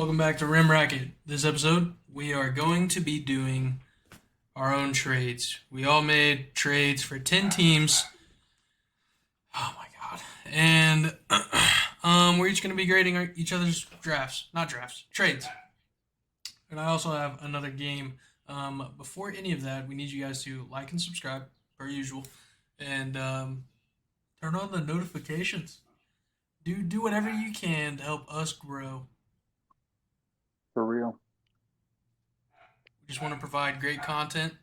Welcome back to Rim Racket. This episode, we are going to be doing our own trades. We all made trades for 10 teams. Oh my god. And we're each going to be grading each other's drafts. Not drafts, trades. And I also have another game. Before any of that, we need you guys to like and subscribe, per usual. And turn on the notifications. Do whatever you can to help us grow. For real. We just want to provide great content.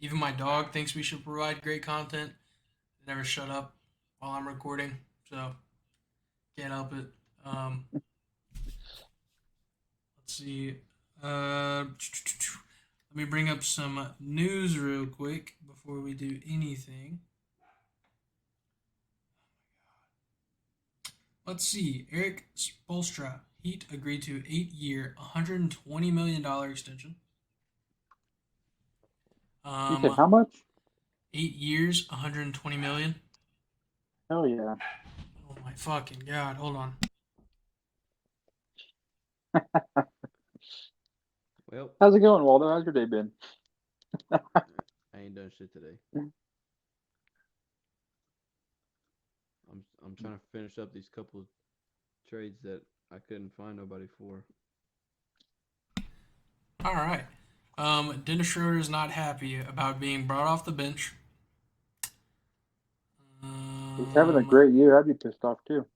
Even my dog thinks we should provide great content. They never shut up while I'm recording, so can't help it. Let's see. Let me bring up some news real quick before we do anything. Let's see. Eric Spoelstra, Heat agreed to 8-year, $120 million extension. You said Um, how much? 8 years, 120 million. Hell yeah. Oh my fucking god! Hold on. Well, How's it going, Waldo? How's your day been? I ain't done shit today. I'm trying to finish up these couple of trades that I couldn't find nobody for. All right. Dennis Schroeder is not happy about being brought off the bench. He's having a Um, great year. I'd be pissed off too.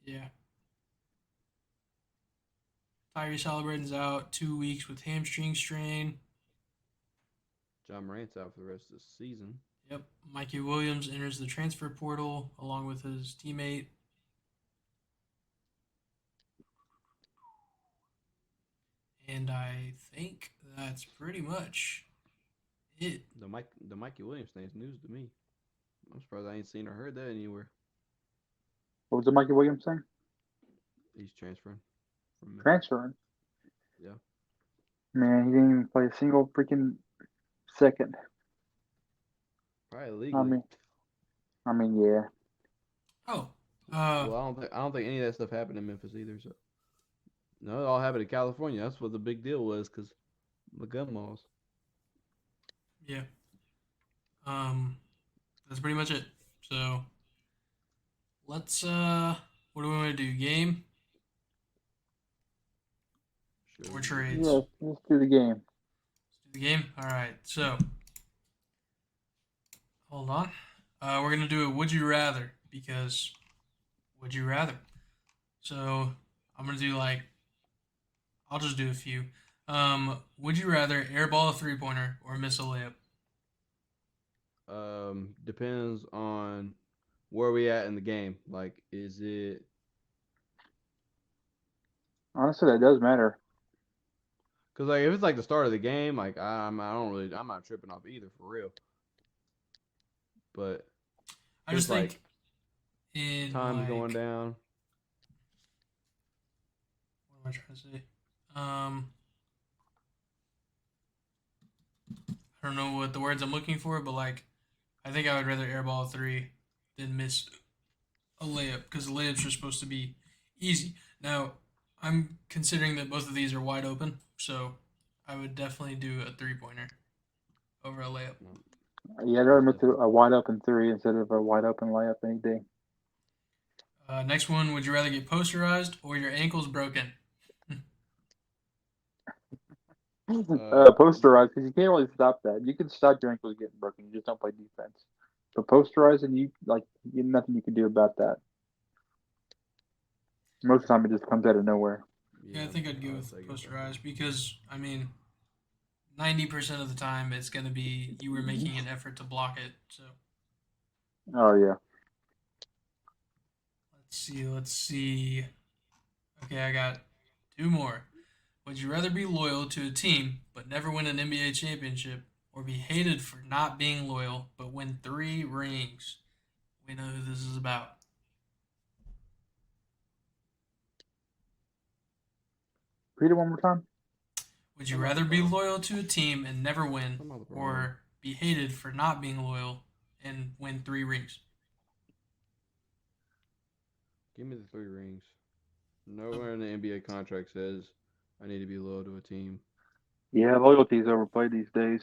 yeah. Tyrese Halliburton's out 2 weeks with hamstring strain. John Morant's out for the rest of the season. Yep. Mikey Williams enters the transfer portal along with his teammate. And I think that's pretty much it. The Mikey Williams thing's news to me. I'm surprised I ain't seen or heard that anywhere. What was the Mikey Williams thing? He's transferring from Transferring. yeah. Man, he didn't even play a single freaking second. Probably I illegally. mean, yeah. Oh, Well, I don't think any of that stuff happened in Memphis either. So no, it all happened in California. That's what the big deal was because the gun laws. yeah. Um, that's pretty much it. So let's what do we want to do? Game or Sure. trades? Yeah, let's do the game. Let's do the game. All right. So hold on. We're gonna do a would you rather because would you rather. So I'm gonna do like I'll just do a few. Would you rather airball a 3-pointer or miss a layup? Depends on where we at in the game. Like, is it Honestly, that does matter. because like if it's like the start of the game, like I'm not tripping off either for real. But I if just it's like think in time's going like down, what am I trying to say? Um, I don't know what the words I'm looking for, but like I think I would rather airball a three than miss a layup because the layups are supposed to be easy. Now I'm considering that both of these are wide open, so I would definitely do a 3-pointer over a layup. no, Yeah, I'd rather most miss definitely. a wide open three instead of a wide open layup any day. Next one, would you rather get posterized or your ankles broken? Uh, Posterized because you can't really stop that. You can stop your ankles getting broken. You just don't play defense. But posterizing, nothing you can do about that. Most of the time, it just comes out of nowhere. Yeah, I yeah, think I'd go I'll with take it posterized because I mean, 90% of the time it's gonna be you were making an effort to block it. So Oh yeah. let's see, let's see. Okay, I got two more. Would you rather be loyal to a team but never win an NBA championship, or be hated for not being loyal but win 3 rings? We know who this is about. Read it one more time. Would you Talking about rather be LeBron. loyal to a team and never win, Talking about LeBron. or be hated for not being loyal and win 3 rings? Give me the 3 rings. Nowhere in the NBA contract says I need to be loyal to a team. Yeah, loyalty is overplayed these days.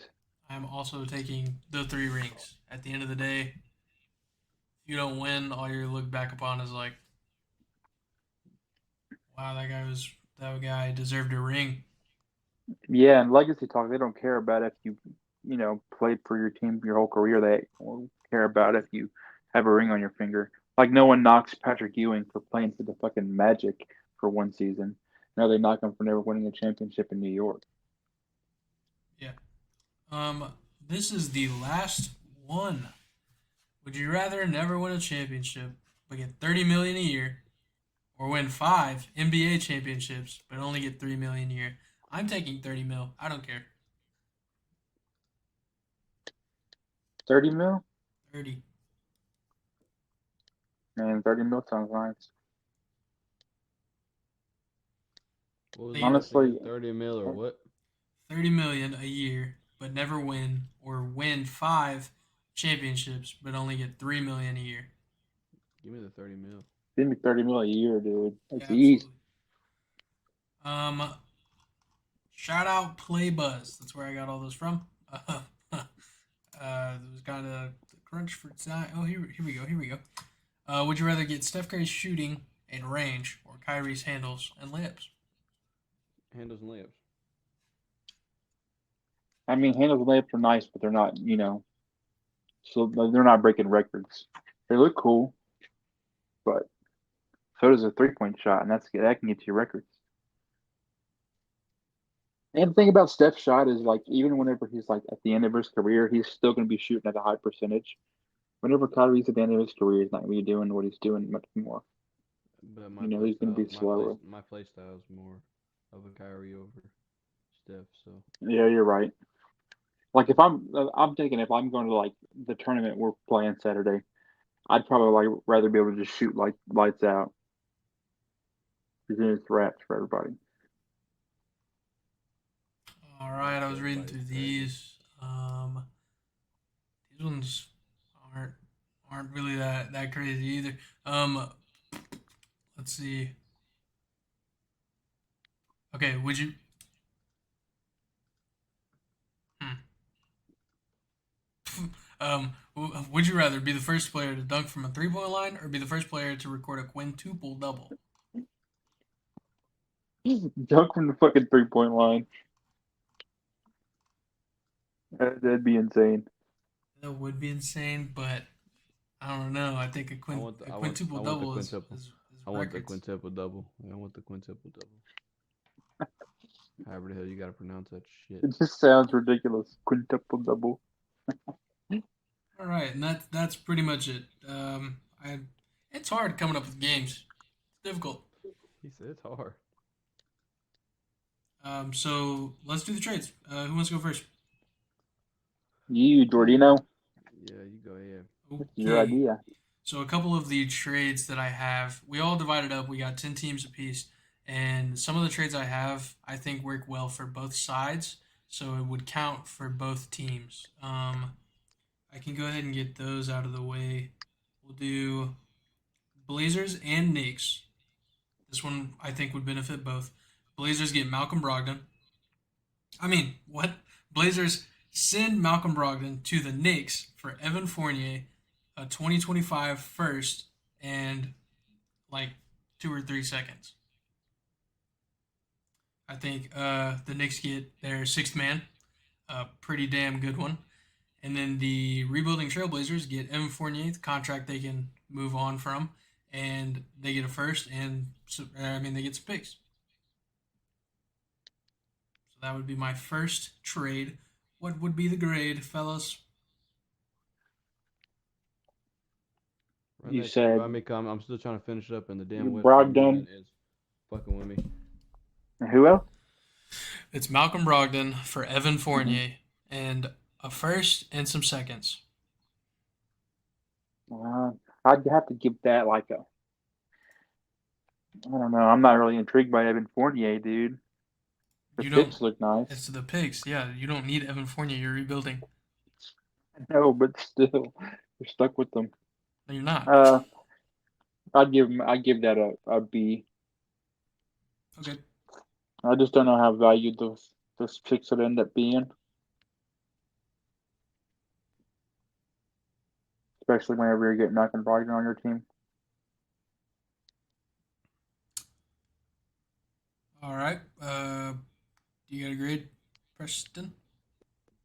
I'm also taking the 3 rings. At the end of the day, if you don't win, all you're looked back upon is like, wow, that guy deserved a ring. Yeah, and legacy talk, they don't care about if you played for your team your whole career. They only care about if you have a ring on your finger. Like no one knocks Patrick Ewing for playing for the fucking Magic for one season. No, they knock him for never winning a championship in New York. Yeah. This is the last one. Would you rather never win a championship but get 30 million a year, or win 5 NBA championships but only get 3 million a year? I'm taking 30 mil. I don't care. 30 mil? 30. Man, 30 mil sounds nice. What was Think that again? Honestly, 30 mil or what? 30 million a year but never win, or win 5 championships but only get 3 million a year. Give me the 30 mil. give me 30 mil a year, dude. Yeah, That's easy. absolutely. Um, Shout out Play Buzz. That's where I got all those from. It was kind of crunch for time. Oh, here we go. Here we go. Would you rather get Steph Curry's shooting and range, or Kyrie's handles and layups? Handles and layups. I mean, handles and layups are nice, but they're not, so they're not breaking records. They look cool, but so does a 3-point shot, and that can get you records. And the thing about Steph's shot is like even whenever he's like at the end of his career, he's still going to be shooting at a high percentage. Whenever Kyrie's at the end of his career, he's not going to be doing what he's doing much more. But He's going to be slower. my play style is more of a Kyrie over Steph. So Yeah, you're right. Like I'm thinking if I'm going to like the tournament we're playing Saturday, I'd probably like rather be able to just shoot like lights out because then it's wraps for everybody. All right, I was reading everybody's through crazy. these ones aren't aren't really that crazy either. Um, let's see. Okay, would you? Hmm. Would you rather be the first player to dunk from a 3 point line, or be the first player to record a quintuple double? Dunk from the fucking 3-point line. That'd be insane. That would be insane, but I don't know. I think a quintuple I want the double quintuple. is I want the records. quintuple double. I want the quintuple double. However the hell you gotta pronounce that shit. It just sounds ridiculous. Quintuple double. All right, and that's pretty much it. I It's hard coming up with games. It's difficult. He said it's hard. So let's do the trades. Who wants to go first? You, Jordino, Yeah, you go ahead. this is your Okay. idea. So a couple of the trades that I have, we all divided up. We got 10 teams apiece, and some of the trades I have, I think work well for both sides, so it would count for both teams. I can go ahead and get those out of the way. We'll do Blazers and Knicks. This one I think would benefit both. Blazers get Malcolm Brogdon. I mean, what? Blazers send Malcolm Brogdon to the Knicks for Evan Fournier, a 2025 first, and like 2 or 3 seconds. I think the Knicks get their sixth man, a pretty damn good one. And then the rebuilding Trailblazers get Evan Fournier, the contract they can move on from, and they get a first, and they get some picks. So that would be my first trade. What would be the grade, fellas? Run You that shit by said me, come. I'm still trying to finish up, and the damn website I'm Brogdon. using is fucking with me. Who else? It's Malcolm Brogdon for Evan Hmm. Fournier and a first and some seconds. I'd have to give that like a. I don't know. I'm not really intrigued by Evan Fournier, dude. The You don't. picks look nice. It's the picks. Yeah, you don't need Evan Fournier. You're rebuilding. No, but still, we're stuck with them. No, you're not. Uh, I'd give that a B. Okay. I just don't know how valued those picks would end up being, especially whenever you're getting Malcolm Brogdon on your team. All right. You got a grade, Preston?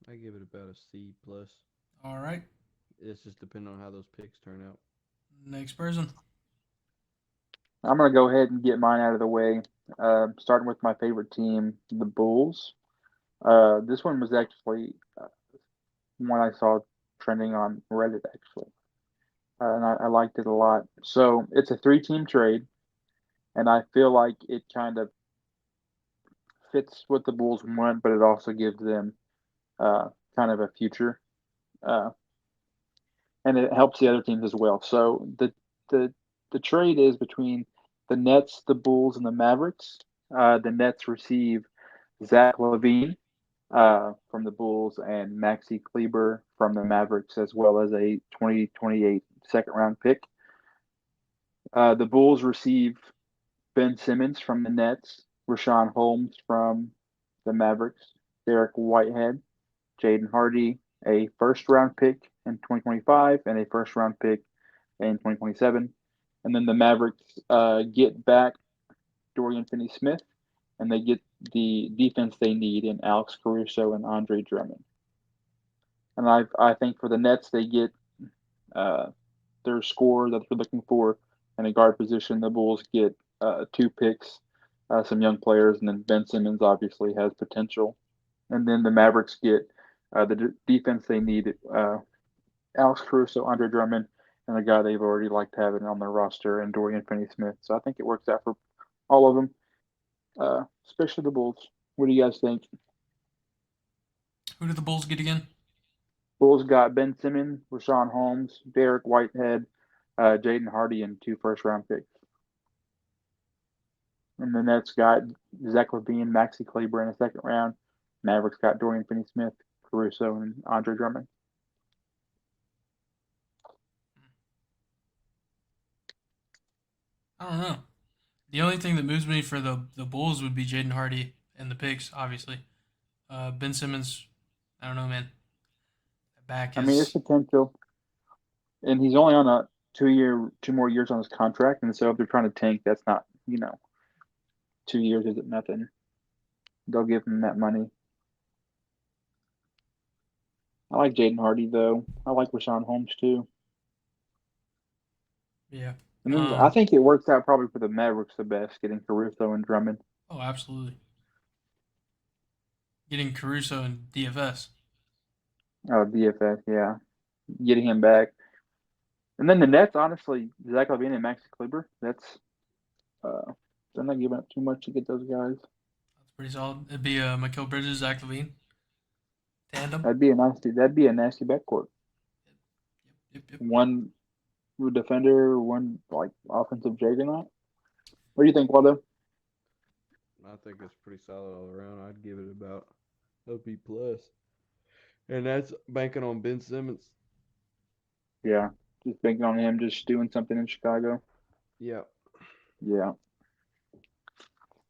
I give it about a C plus. All right. It's just depending on how those picks turn out. Next person. I'm gonna go ahead and get mine out of the way. Starting with my favorite team, the Bulls. This one was actually one I saw trending on Reddit actually, and I liked it a lot. So it's a three-team trade, and I feel like it kind of fits what the Bulls want, but it also gives them uh, kind of a future, uh, and it helps the other teams as well. So the the trade is between the Nets, the Bulls, and the Mavericks. The Nets receive Zach Levine from the Bulls and Maxi Kleber from the Mavericks, as well as a 2028 second round pick. The Bulls receive Ben Simmons from the Nets, Rashawn Holmes from the Mavericks, Derek Whitehead, Jaden Hardy, a first round pick in 2025, and a first round pick in 2027. And then the Mavericks get back Dorian Finney Smith, and they get the defense they need in Alex Caruso and Andre Drummond. And I think for the Nets, they get uh, their score that they're looking for in a guard position. The Bulls get two picks, some young players, and then Ben Simmons obviously has potential. And then the Mavericks get the defense they need, Alex Caruso, Andre Drummond, and a guy they've already liked having on their roster, and Dorian Finney-Smith. So I think it works out for all of them, especially the Bulls. What do you guys think? Who did the Bulls get again? Bulls got Ben Simmons, Rashawn Holmes, Derek Whitehead, Jaden Hardy, and two first-round picks. And the Nets got Zach Levine, Maxi Kleber in the second round. Mavericks got Dorian Finney-Smith, Caruso, and Andre Drummond. I don't know. The only thing that moves me for the Bulls would be Jaden Hardy and the picks, obviously. Ben Simmons, I don't know, man. That back I mean, it's is potential, and he's only on a 2 year, 2 more years on his contract, and so if they're trying to tank, that's not, 2 years isn't nothing. They'll give him that money. I like Jaden Hardy though. I like Rashawn Holmes too. yeah. And then I think it works out probably for the Mavericks the best, getting Caruso and Drummond. Oh, absolutely. Getting Caruso and DFS. Oh, DFS, yeah, getting him back. And then the Nets, honestly, Zach LaVine and Maxi Kleber. Uh, they're not giving up too much to get those guys. That's pretty solid. It'd be Mikael Bridges, Zach Levine tandem. That'd be a nasty backcourt. Yep. One defender, one like offensive juggernaut. What do you think, Waldo? I think it's pretty solid all around. I'd give it about a B plus, and that's banking on Ben Simmons. Yeah, just banking on him, just doing something in Chicago. Yeah, Yeah,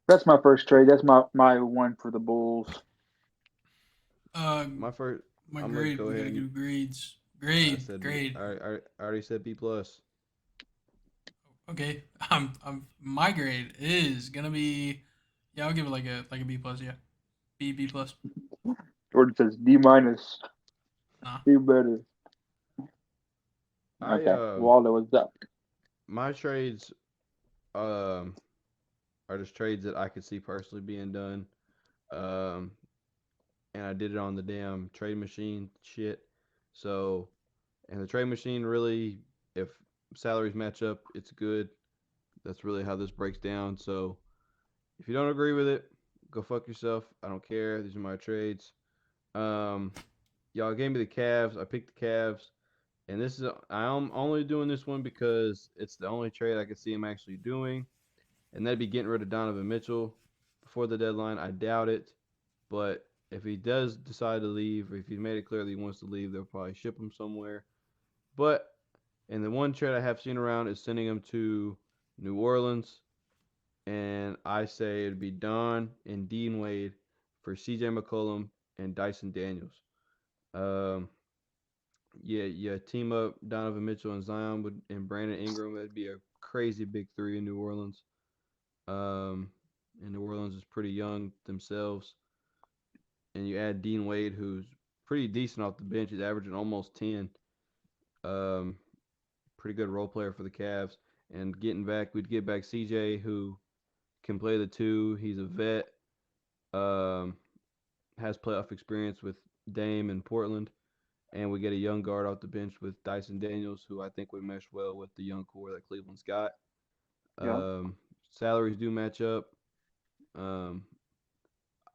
that's my first trade. That's my one for the Bulls. Uh, my first. my I'm gonna grade. go We ahead gotta and. do grades. I Grade. said B. Grade. I already said B plus. Okay. My grade is gonna be. Yeah, I'll give it like a B plus. Yeah, B plus. Jordan says D minus. Nah. Do better. I Okay, Waldo, what's up? my trades um are just trades that I could see personally being done. Um, and I did it on the damn trade machine shit. So, and the trade machine really, if salaries match up, it's good. That's really how this breaks down. So, if you don't agree with it, go fuck yourself. I don't care. These are my trades. Um, y'all gave me the Cavs. I picked the Cavs, and this is I'm only doing this one because it's the only trade I could see him actually doing, and that'd be getting rid of Donovan Mitchell before the deadline. I doubt it, but if he does decide to leave, or if he's made it clear that he wants to leave, they'll probably ship him somewhere. And the one trade I have seen around is sending him to New Orleans. and I say it'd be Don and Dean Wade for C.J. McCollum and Dyson Daniels. Um, yeah, team up Donovan Mitchell and Zion and Brandon Ingram. That'd be a crazy big three in New Orleans. And New Orleans is pretty young themselves. And you add Dean Wade, who's pretty decent off the bench. He's averaging almost 10. Um, Pretty good role player for the Cavs. And we'd get back CJ, who can play the two. He's a vet. Um, has playoff experience with Dame in Portland. And we get a young guard off the bench with Dyson Daniels, who I think would mesh well with the young core that Cleveland's got. Yeah. Salaries do match up. Um,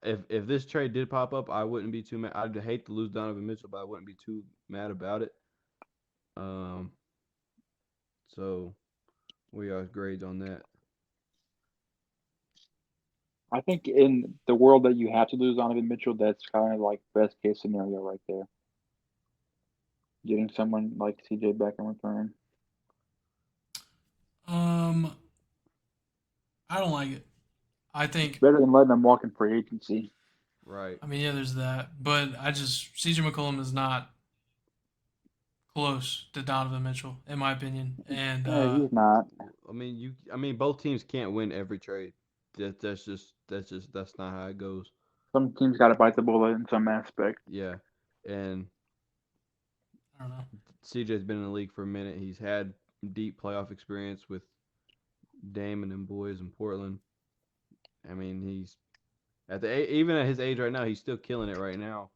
if this trade did pop up, I wouldn't be too mad. I'd hate to lose Donovan Mitchell, but I wouldn't be too mad about it. So we are grades on that. I think in the world that you have to lose Donovan Mitchell, that's kind of like best case scenario right there. Getting someone like CJ back in return. I don't like it. I think. Better than letting them walk in free agency. Right. I mean, yeah, there's that, but CJ McCollum is not close to Donovan Mitchell, in my opinion. And He's not. I mean, both teams can't win every trade. That's not how it goes. Some teams got to bite the bullet in some aspect. Yeah, and I don't know. CJ's been in the league for a minute. He's had deep playoff experience with Dame and them boys in Portland. I mean, he's even at his age right now, he's still killing it right now.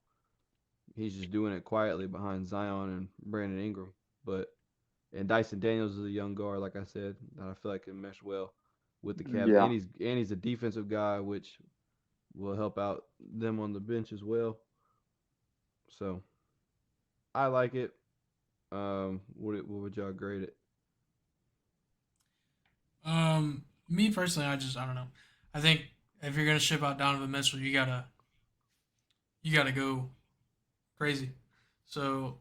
He's just doing it quietly behind Zion and Brandon Ingram. And Dyson Daniels is a young guard, like I said, that I feel like can mesh well with the Cavs. Yeah. And he's a defensive guy, which will help out them on the bench as well. So I like it. What would y'all grade it? Me personally, I don't know. I think if you're gonna ship out Donovan Mitchell, you gotta go crazy. So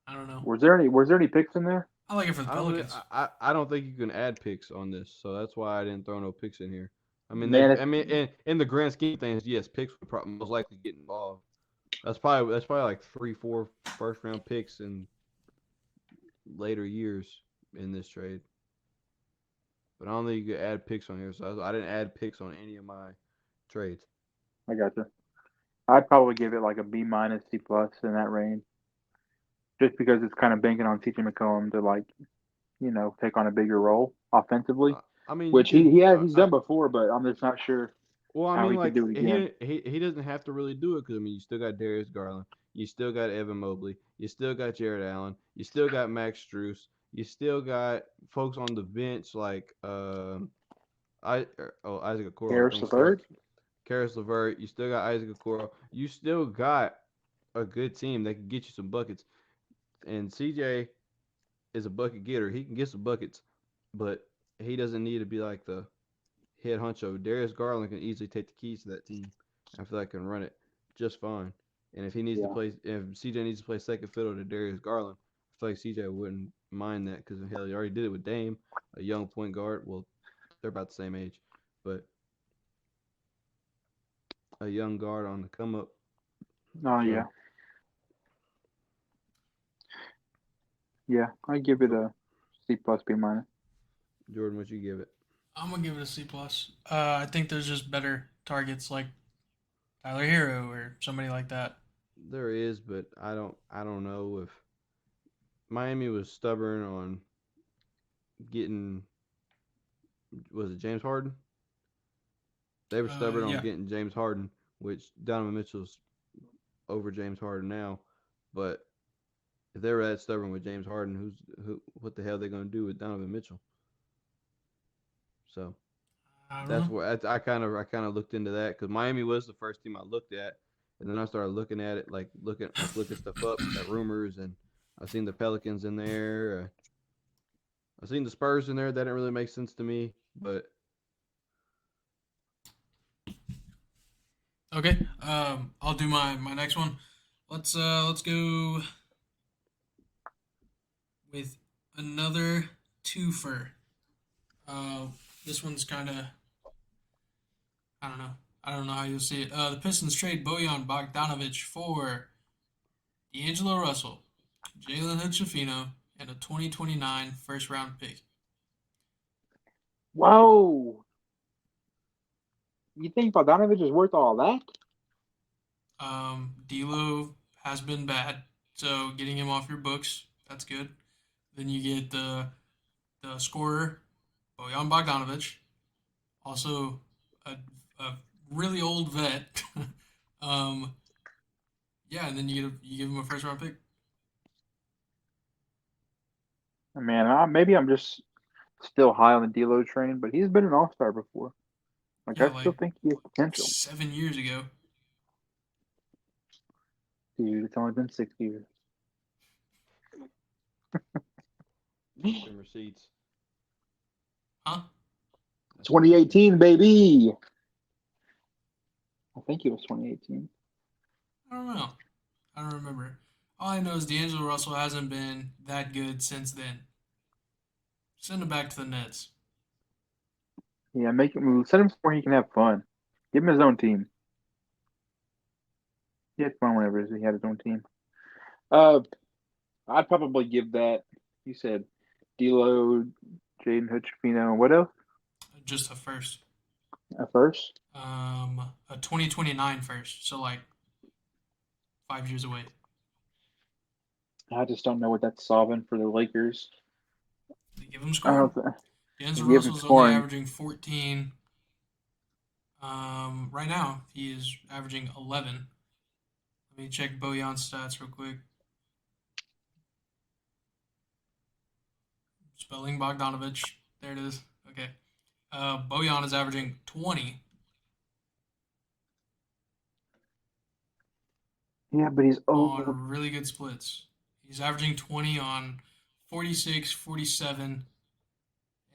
I don't know. Was there any picks in there? I like it for the Pelicans. I don't think you can add picks on this, so that's why I didn't throw no picks in here. I mean, in the grand scheme of things, yes, picks would probably most likely get involved. That's probably like 3-4 first round picks in later years in this trade. But I don't think you could add picks on here, so I didn't add picks on any of my trades. I gotcha. I'd probably give it like a B minus, C plus in that range, just because it's kind of banking on CJ McCollum to take on a bigger role offensively, I mean, which he's done before, but I'm just not sure. Well, I how mean, he like could do it again. he doesn't have to really do it because I mean, you still got Darius Garland, you still got Evan Mobley, you still got Jared Allen, you still got Max Strus, you still got folks on the bench like Isaac Okoro. Harris LeVert. Karis LeVert. You still got Isaac Okoro. You still got a good team that can get you some buckets. And CJ is a bucket getter. He can get some buckets, but he doesn't need to be like the head honcho. Darius Garland can easily take the keys to that team. I feel like can run it just fine. And if he needs to play, if CJ needs to play second fiddle to Darius Garland, I feel like CJ wouldn't mind that because hell, he already did it with Dame, a young point guard. Well, they're about the same age, but a young guard on the come up. Oh yeah. Yeah, I give it a C plus, B minus. Jordan, what you give it? I'm gonna give it a C plus. I think there's just better targets like Tyler Hero or somebody like that. There is, but I don't know if Miami was stubborn on getting. Was it James Harden? They were stubborn on getting James Harden, which Donovan Mitchell's over James Harden now. But if they were that stubborn with James Harden, what the hell are they going to do with Donovan Mitchell? So that's what I kind of looked into that because Miami was the first team I looked at, and then I started looking at it looking stuff up, at rumors, and I've seen the Pelicans in there. I've seen the Spurs in there. That didn't really make sense to me, but. Okay, I'll do my next one. Let's go with another twofer. This one's kind of, I don't know. I don't know how you'll see it. The Pistons trade Bojan Bogdanovic for D'Angelo Russell, Jalen Hood-Schifino, and a 2029 first round pick. Whoa! You think Bogdanovich is worth all that? D'Lo has been bad, so getting him off your books, that's good. Then you get the scorer, Bojan Bogdanovic, also a really old vet. um, yeah, and then you give him a first round pick. Man, maybe I'm just still high on the D'Lo train, but he's been an all-star before. Like, Yeah, I still like think he has potential. 7 years ago. Dude, it's only been 6 years. Them receipts. Huh? 2018, baby. I think it was 2018. I don't know. I don't remember. All I know is D'Angelo Russell hasn't been that good since then. Send him back to the Nets. Yeah, make him move. Send him where he can have fun. Give him his own team. He had fun whenever he had his own team. Uh, I'd probably give that. You said D'Lo, Jaden Hood-Schifino, what else? Just a first. A first? A 2029 first. So like 5 years away. I just don't know what that's solving for the Lakers. They give him I scoring. don't think D'Angelo they give him Russell's only scoring. averaging 14. Right now he is averaging 11. Let me check Bojan's stats real quick. Spelling Bogdanovich. There it is. Okay. Bojan is averaging 20. Yeah, but he's old. On really good splits. He's averaging 20 on 46, 47,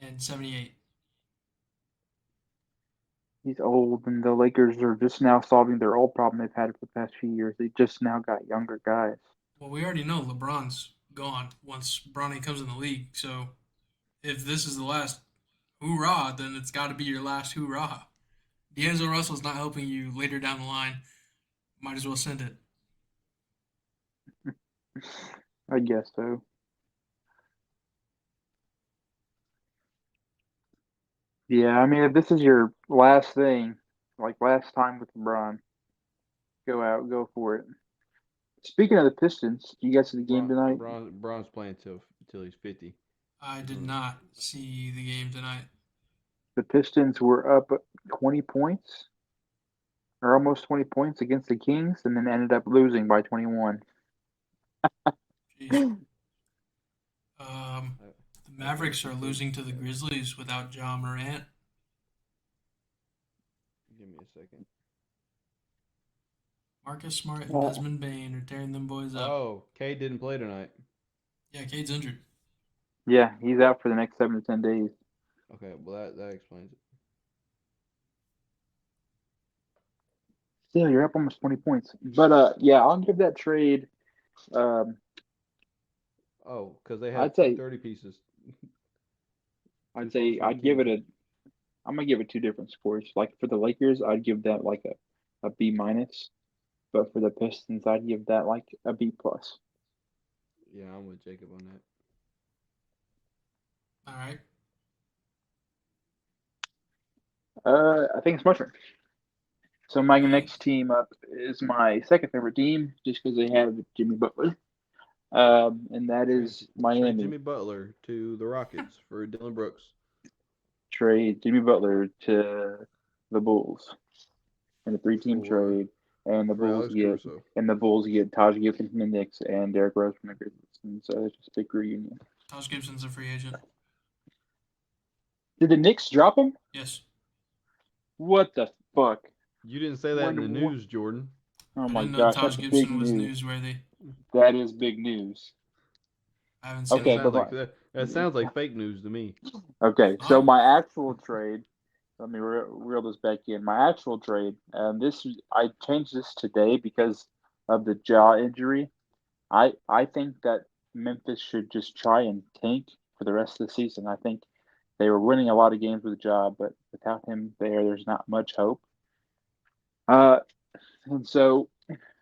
and 78. He's old, and the Lakers are just now solving their old problem they've had for the past few years. They just now got younger guys. Well, we already know LeBron's gone once Bronny comes in the league. So if this is the last hoorah, then it's got to be your last hoorah. D'Angelo Russell's not helping you later down the line. Might as well send it. I guess so. Yeah, I mean, if this is your last thing, like last time with LeBron, go out, go for it. Speaking of the Pistons, you guys see the game tonight? Bron's playing till he's 50. I did not see the game tonight. The Pistons were up 20 points, or almost 20 points against the Kings, and then ended up losing by 21. Jeez. The Mavericks are losing to the Grizzlies without Ja Morant. Give me a second. Marcus Smart and Desmond Bain are tearing them boys up. Oh, Cade didn't play tonight. Yeah, Cade's injured. Yeah, he's out for the next 7 to 10 days. Okay, well that explains it. Still, you're up almost 20 points. But yeah, I'll give that trade. Um, Oh, because they have I'd say 30 pieces. I'd Two say first I'd round give teams. it a. I'm gonna give it two different scores. Like for the Lakers, I'd give that like a B minus, but for the Pistons, I'd give that like a B plus. Yeah, I'm with Jacob on that. All right. I think it's my turn. So my Okay. next team up is my second favorite team, just because they have Jimmy Butler, and that is Trade Miami. Jimmy Butler to the Rockets for Dylan Brooks. Trade Jimmy Butler to the Bulls in a three-team For trade, and the for Bulls Alex get Caruso. Taj Gibson from the Knicks and Derrick Rose from the Grizzlies. And so it's just a big reunion. Taj Gibson's a free agent. Did the Knicks drop him? Yes. What the fuck? You didn't say that in the news, Jordan. Oh I my didn't know gosh, Taj that's big Gibson was news. newsworthy. That is big news. I haven't seen Okay, it. but That sounds like fake news to me. okay, It's so not. my actual trade. Let me reel this back in. My actual trade. I changed this today because of the jaw injury. I think that Memphis should just try and tank for the rest of the season. I think They were winning a lot of games with Ja, but without him there's not much hope. Uh, and so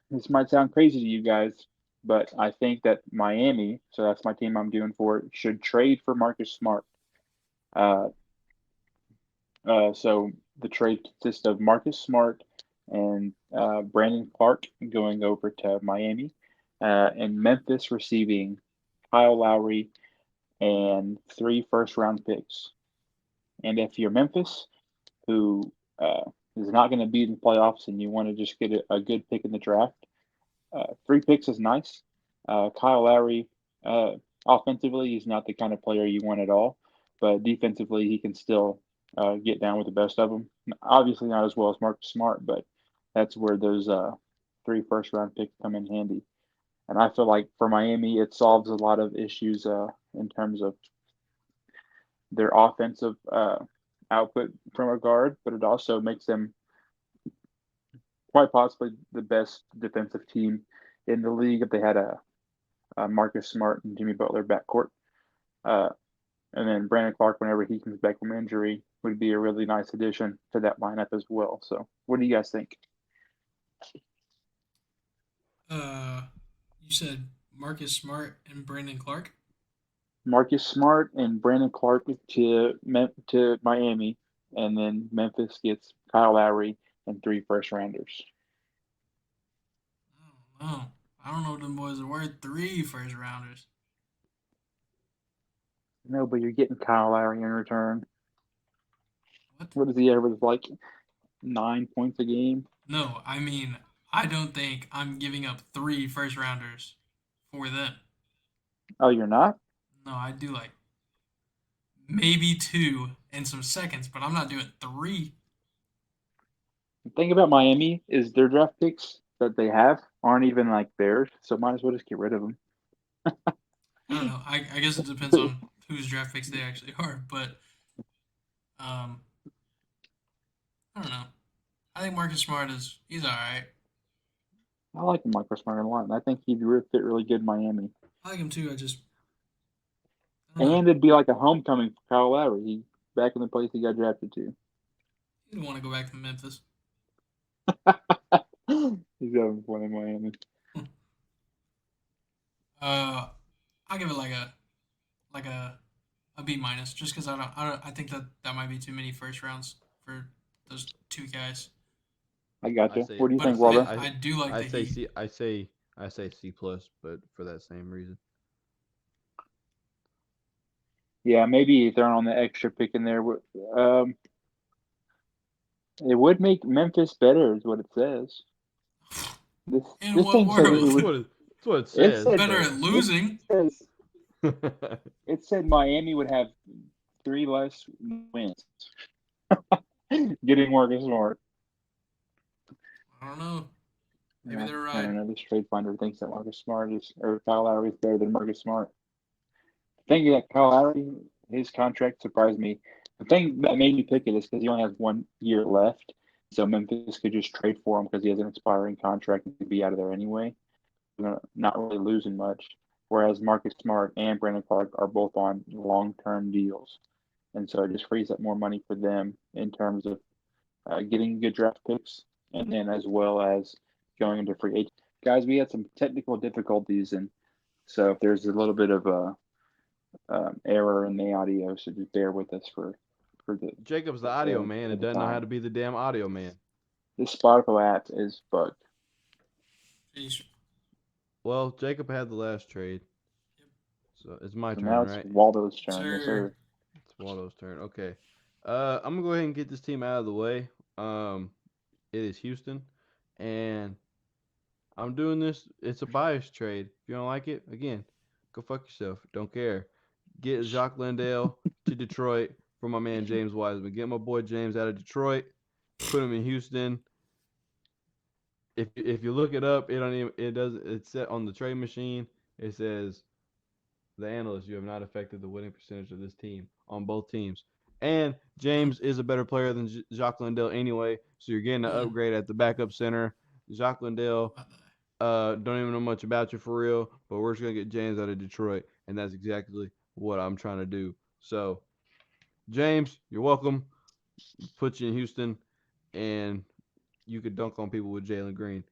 this might sound crazy to you guys, but I think that Miami, so that's my team I'm doing for, should trade for Marcus Smart. Uh, so the trade consists of Marcus Smart and Brandon Clark going over to Miami, and Memphis receiving Kyle Lowry and 3 first-round picks. And if you're Memphis, who is not going to be in the playoffs, and you want to just get a good pick in the draft, 3 picks is nice. Kyle Lowry, offensively, he's not the kind of player you want at all, but defensively, he can still get down with the best of them. Obviously, not as well as Marcus Smart, but that's where those 3 first-round picks come in handy. And I feel like for Miami, it solves a lot of issues in terms of their offensive output from a guard, but it also makes them quite possibly the best defensive team in the league if they had a Marcus Smart and Jimmy Butler backcourt. And then Brandon Clark, whenever he comes back from injury, would be a really nice addition to that lineup as well. So, what do you guys think? You said Marcus Smart and Brandon Clark. Marcus Smart and Brandon Clark to Miami, and then Memphis gets Kyle Lowry and 3 first rounders. I don't know. I don't know if them boys are worth 3 first rounders. No, but you're getting Kyle Lowry in return. What? What does he average, like 9 points a game? No, I mean, I don't think I'm giving up 3 first rounders for them. Oh, you're not? No, I do like maybe 2 and some seconds, but I'm not doing 3. The thing about Miami is their draft picks that they have aren't even like theirs, so might as well just get rid of them. I don't know. I guess it depends on whose draft picks they actually are, but um, I don't know. I think Marcus Smart he's all right. I like Marcus Smart a lot, and I think he'd fit really good in Miami. I like him too. I don't know. And it'd be like a homecoming for Kyle Lowry. He's back in the place he got drafted to. He didn't want to go back to Memphis. He's having fun in Miami. I'll give it like a B minus, just because I think that might be too many first rounds for those 2 guys. I gotcha. say- What do you But think, say- Waldo? I do like I the say Heat. I say C plus, but for that same reason. Yeah, maybe throwing on the extra pick in there. It would make Memphis better, is what it says. This In this what thing said world? it would. That's what it It says. said Better at losing. says it said Miami would have 3 less wins. Getting Marcus Smart. I don't know. Maybe they're I right. don't know. This trade finder thinks that Marcus Smart or Kyle Lowry is better than Marcus Smart. The thing that Kyle Lowry, his contract surprised me. The thing that made me pick it is because he only has 1 year left, so Memphis could just trade for him because he has an expiring contract and could be out of there anyway. Not really losing much. Whereas Marcus Smart and Brandon Clark are both on long-term deals, and so it just frees up more money for them in terms of getting good draft picks, and then as well as going into free agent. Guys, we had some technical difficulties, and so if there's a little bit of a error in the audio, so just bear with us for the Jacob's the audio uh, man for and the doesn't know how time. to be the damn audio man. This Spotify app is bugged. Jeez. Well, Jacob had the last trade, so it's my So turn, now it's right? Waldo's turn, yes, Sir. sir. It's Waldo's turn. Okay. I'm gonna go ahead and get this team out of the way. It is Houston, and I'm doing this. It's a bias trade. If you don't like it, again, go fuck yourself. Don't care. Get Jacques Landale to Detroit for my man James Wiseman. Get my boy James out of Detroit. Put him in Houston. If you look it up, it's set on the trade machine. It says the analyst, you have not affected the winning percentage of this team on both teams. And James is a better player than Jacques Landale anyway, so you're getting an upgrade at the backup center. Jacques Landale, don't even know much about you for real, but we're just gonna get James out of Detroit, and that's exactly what I'm trying to do. So James, you're welcome. Put you in Houston, and you could dunk on people with Jalen Green.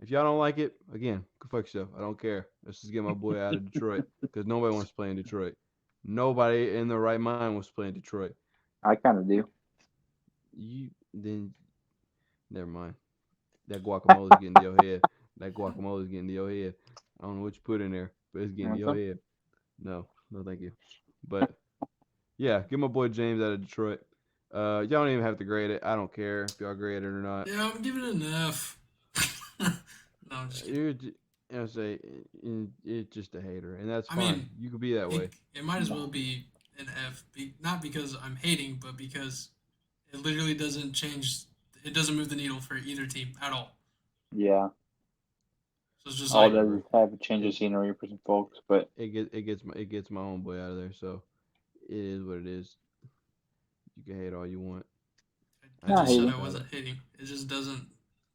If y'all don't like it, again, go fuck yourself. I don't care. Let's just get my boy out of Detroit because nobody wants to play in Detroit. Nobody in their right mind wants to play in Detroit. I kind of do. You then, never mind. That guacamole's getting to your head. That guacamole's getting to your head. I don't know what you put in there, but it's getting to Want your some? head. No, no, thank you. But yeah, get my boy James out of Detroit. Y'all don't even have to grade it. I don't care if y'all grade it or not. Yeah, I'm giving it an F. No, I'm just kidding. You're, say it's just a hater, and that's I fine. mean, You could be that way. it might as well be an F. Not because I'm hating, but because it literally doesn't change. It doesn't move the needle for either team at all. Yeah. So it's just All it like, does is have a change of scenery for some folks, but It gets my homeboy out of there. So it is what it is. You can hate all you want. I I not just ain't said mad hating. I about it. wasn't hating. It just doesn't.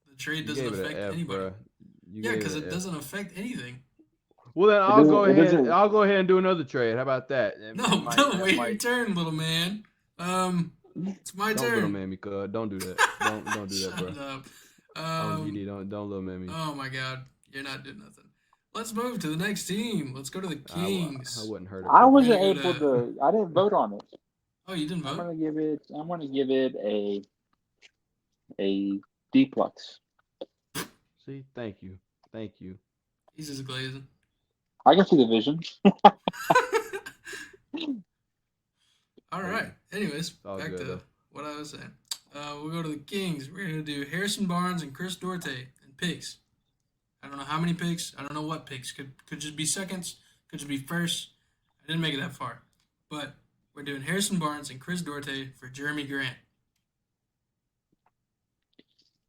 The trade You doesn't gave it an affect F, anybody. bruh. You Yeah, gave because it it an F. doesn't affect anything. Well, then It doesn't. It doesn't. I'll go ahead and do another trade. How about that? No, no, That wait your might. turn, little man. It's my Don't little turn. man me, cuz. Don't do that. Don't do that, Shut bro. up. On GD, don't little man me. Oh my God, you're not doing nothing. Let's move to the next team. Let's go to the I Kings. wouldn't hurt a I We're cookie. gonna wasn't go able to. to. I didn't vote on it. Oh, you didn't I'm vote? gonna give it. I'm gonna give it a D plus. See, thank you. He's just glazing. I can see the vision. All right. Anyways, It's all back good to though. what I was saying. We'll go to the Kings. We're gonna do Harrison Barnes and Chris Duarte and picks. I don't know how many picks. I don't know what picks. Could just be seconds. Could just be first. I didn't make it that far, but we're doing Harrison Barnes and Chris Duarte for Jeremy Grant.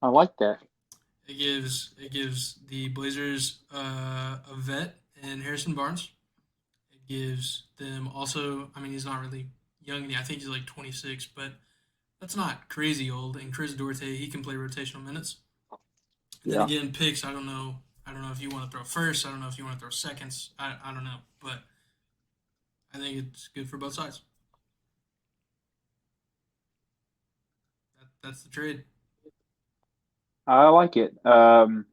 I like that. It gives the Blazers a vet in Harrison Barnes. It gives them also. I mean, he's not really young. I think he's like 26, but that's not crazy old. And Chris Duarte, he can play rotational minutes. And then Yeah. again, picks. I don't know. I don't know if you want to throw first. I don't know if you want to throw seconds. I don't know, but I think it's good for both sides. That's the trade. I like it. I'm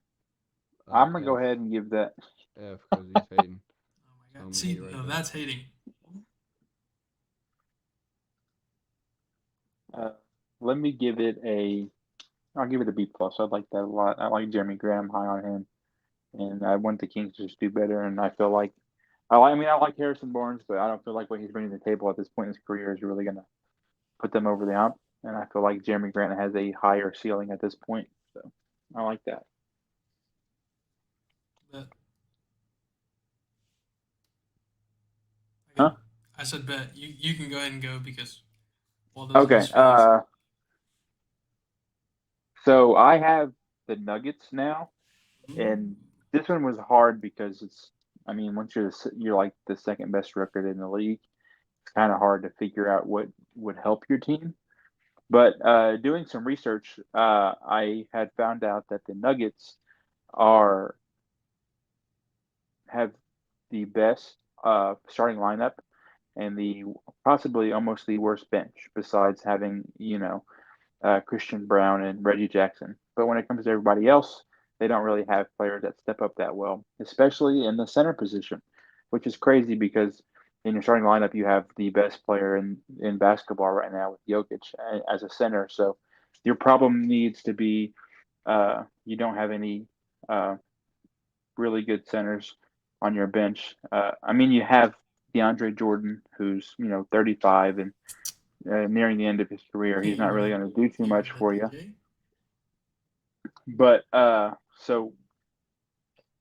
gonna go F, ahead and give that. F, because he's hating. Oh my God. I'm See, hate right no, there. that's hating. Uh, let me give it a. I'll give it a B plus. I like that a lot. I like Jeremy Graham, high on him, and I want the Kings to just do better. And I feel like I mean, I like Harrison Barnes, but I don't feel like what he's bringing to the table at this point in his career is really gonna put them over the hump. And I feel like Jeremy Grant has a higher ceiling at this point. So I like that. But Huh? I said bet. You can go ahead and go because well, those are Okay. his feelings. So I have the Nuggets now, Ooh. and this one was hard because it's. I mean, once you're like the second best record in the league, it's kind of hard to figure out what would help your team. But doing some research, I had found out that the Nuggets are have the best starting lineup and the possibly almost the worst bench, besides having Christian Brown and Reggie Jackson. But when it comes to everybody else, they don't really have players that step up that well, especially in the center position, which is crazy because in your starting lineup you have the best player in basketball right now with Jokic as a center. So your problem needs to be you don't have any uh, really good centers on your bench. I mean, you have DeAndre Jordan, who's 35 and nearing the end of his career. He's not really going to do too Can't much win that for you. DJ. But so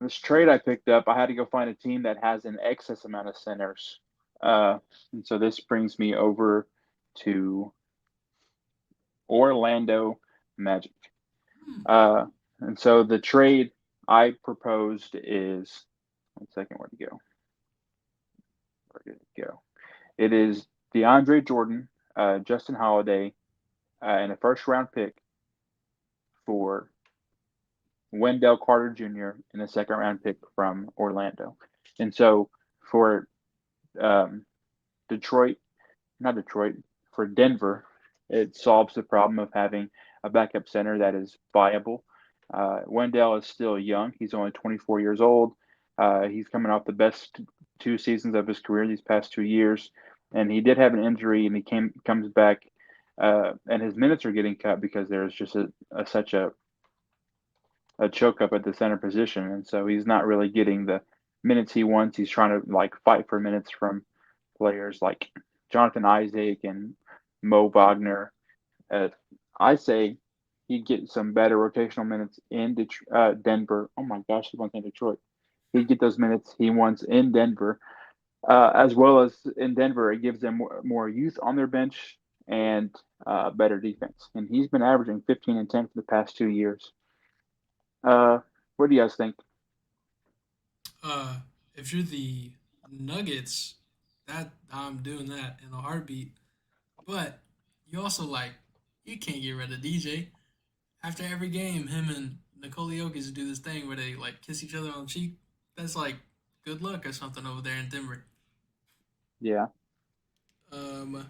this trade I picked up, I had to go find a team that has an excess amount of centers. And so this brings me over to Orlando Magic. Hmm. And so the trade I proposed is one second, where'd it go? Where did it go? It is DeAndre Jordan, Justin Holiday, and a first round pick for Wendell Carter Jr. and a second round pick from Orlando. And so for um, Detroit, not Detroit, for Denver, it solves the problem of having a backup center that is viable. Wendell is still young. He's only 24 years old. He's coming off the best 2 seasons of his career these past 2 years, and he did have an injury, and he comes back, and his minutes are getting cut because there's just such a choke up at the center position, and so he's not really getting the minutes he wants. He's trying to like fight for minutes from players like Jonathan Isaac and Mo Wagner. I say he'd get some better rotational minutes in Denver. Oh my gosh, he wants in Detroit. He'd get those minutes he wants in Denver, as well as in Denver. It gives them more youth on their bench and better defense. And he's been averaging 15 and 10 for the past 2 years. What do you guys think? If you're the Nuggets, that I'm doing that in a heartbeat. But you also like you can't get rid of DJ. After every game, him and Nikola Jokic do this thing where they like kiss each other on the cheek. That's like good luck or something over there in Denver. Yeah. Um,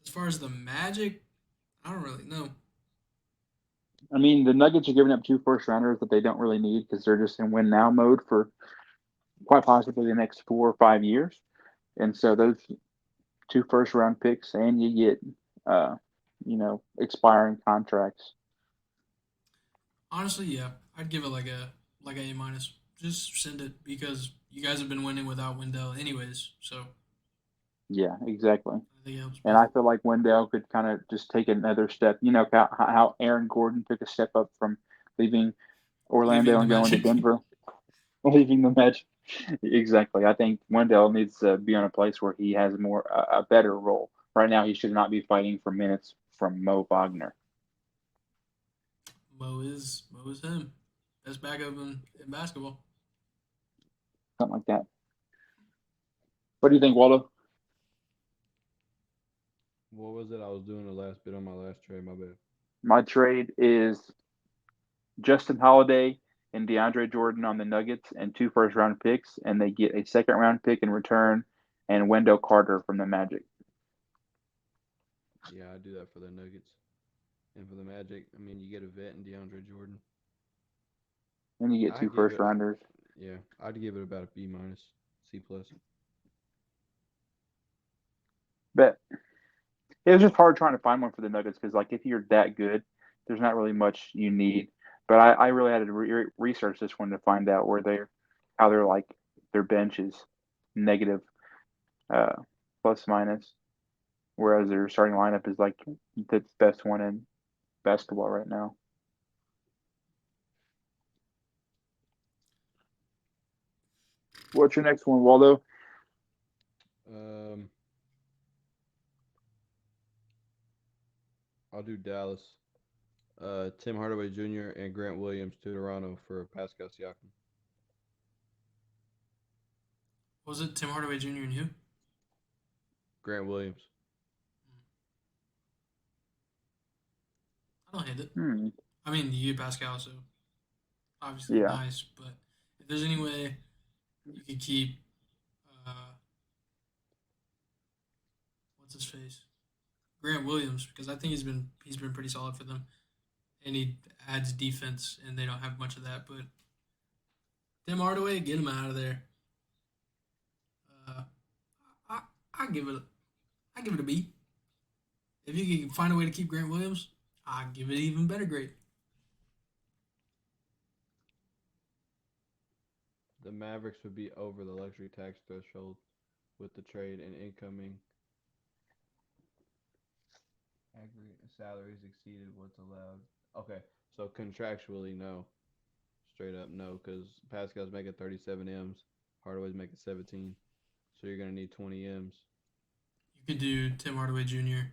as far as the Magic, I don't really know. I mean, the Nuggets are giving up 2 first rounders that they don't really need because they're just in win now mode for quite possibly the next 4 or 5 years. And so those 2 first round picks, and you get, expiring contracts. Honestly, yeah, I'd give it like a minus. Just send it because you guys have been winning without Wendell anyways. So Yeah, exactly. I think it helps And both. I feel like Wendell could kind of just take another step. You know how Aaron Gordon took a step up from leaving Leaving Orlando the and going to Magic. Denver, leaving the match. Exactly. I think Wendell needs to be on a place where he has a better role. Right now, he should not be fighting for minutes from Mo Wagner. Mo is him. Best backup in basketball. Something like that. What do you think, Waldo? What was it? I was doing the last bit on my last trade. My bad. My trade is Justin Holiday and DeAndre Jordan on the Nuggets and 2 first round picks, and they get a second-round pick in return and Wendell Carter from the Magic. Yeah, I do that for the Nuggets and for the Magic. I mean, you get a vet in DeAndre Jordan. And you get I two give first it. rounders. Yeah, I'd give it about a B minus, C plus. But it was just hard trying to find one for the Nuggets because, like, if you're that good, there's not really much you need. But I really had to research this one to find out how they're like their bench is negative, uh, plus minus, whereas their starting lineup is like the best one in basketball right now. What's your next one, Waldo? Um, I'll do Dallas. Tim Hardaway Jr. and Grant Williams to Toronto for Pascal Siakam. Was it Tim Hardaway Jr. and who? Grant Williams. I don't hate it. Hmm. I mean, you get Pascal, so obviously Yeah. nice. But if there's any way you could keep, uh, what's his face, Grant Williams, because I think he's been pretty solid for them, and he adds defense, and they don't have much of that. But Tim Hardaway, get him out of there. Uh, I I give it I give it a B. If you can find a way to keep Grant Williams, I give it an even better grade. The Mavericks would be over the luxury tax threshold with the trade and incoming aggregate salaries exceeded what's allowed. Okay, so contractually, no. Straight up, no, because Pascal's making 37 M's, Hardaway's making 17. So you're going to need 20 M's. You could do Tim Hardaway Jr.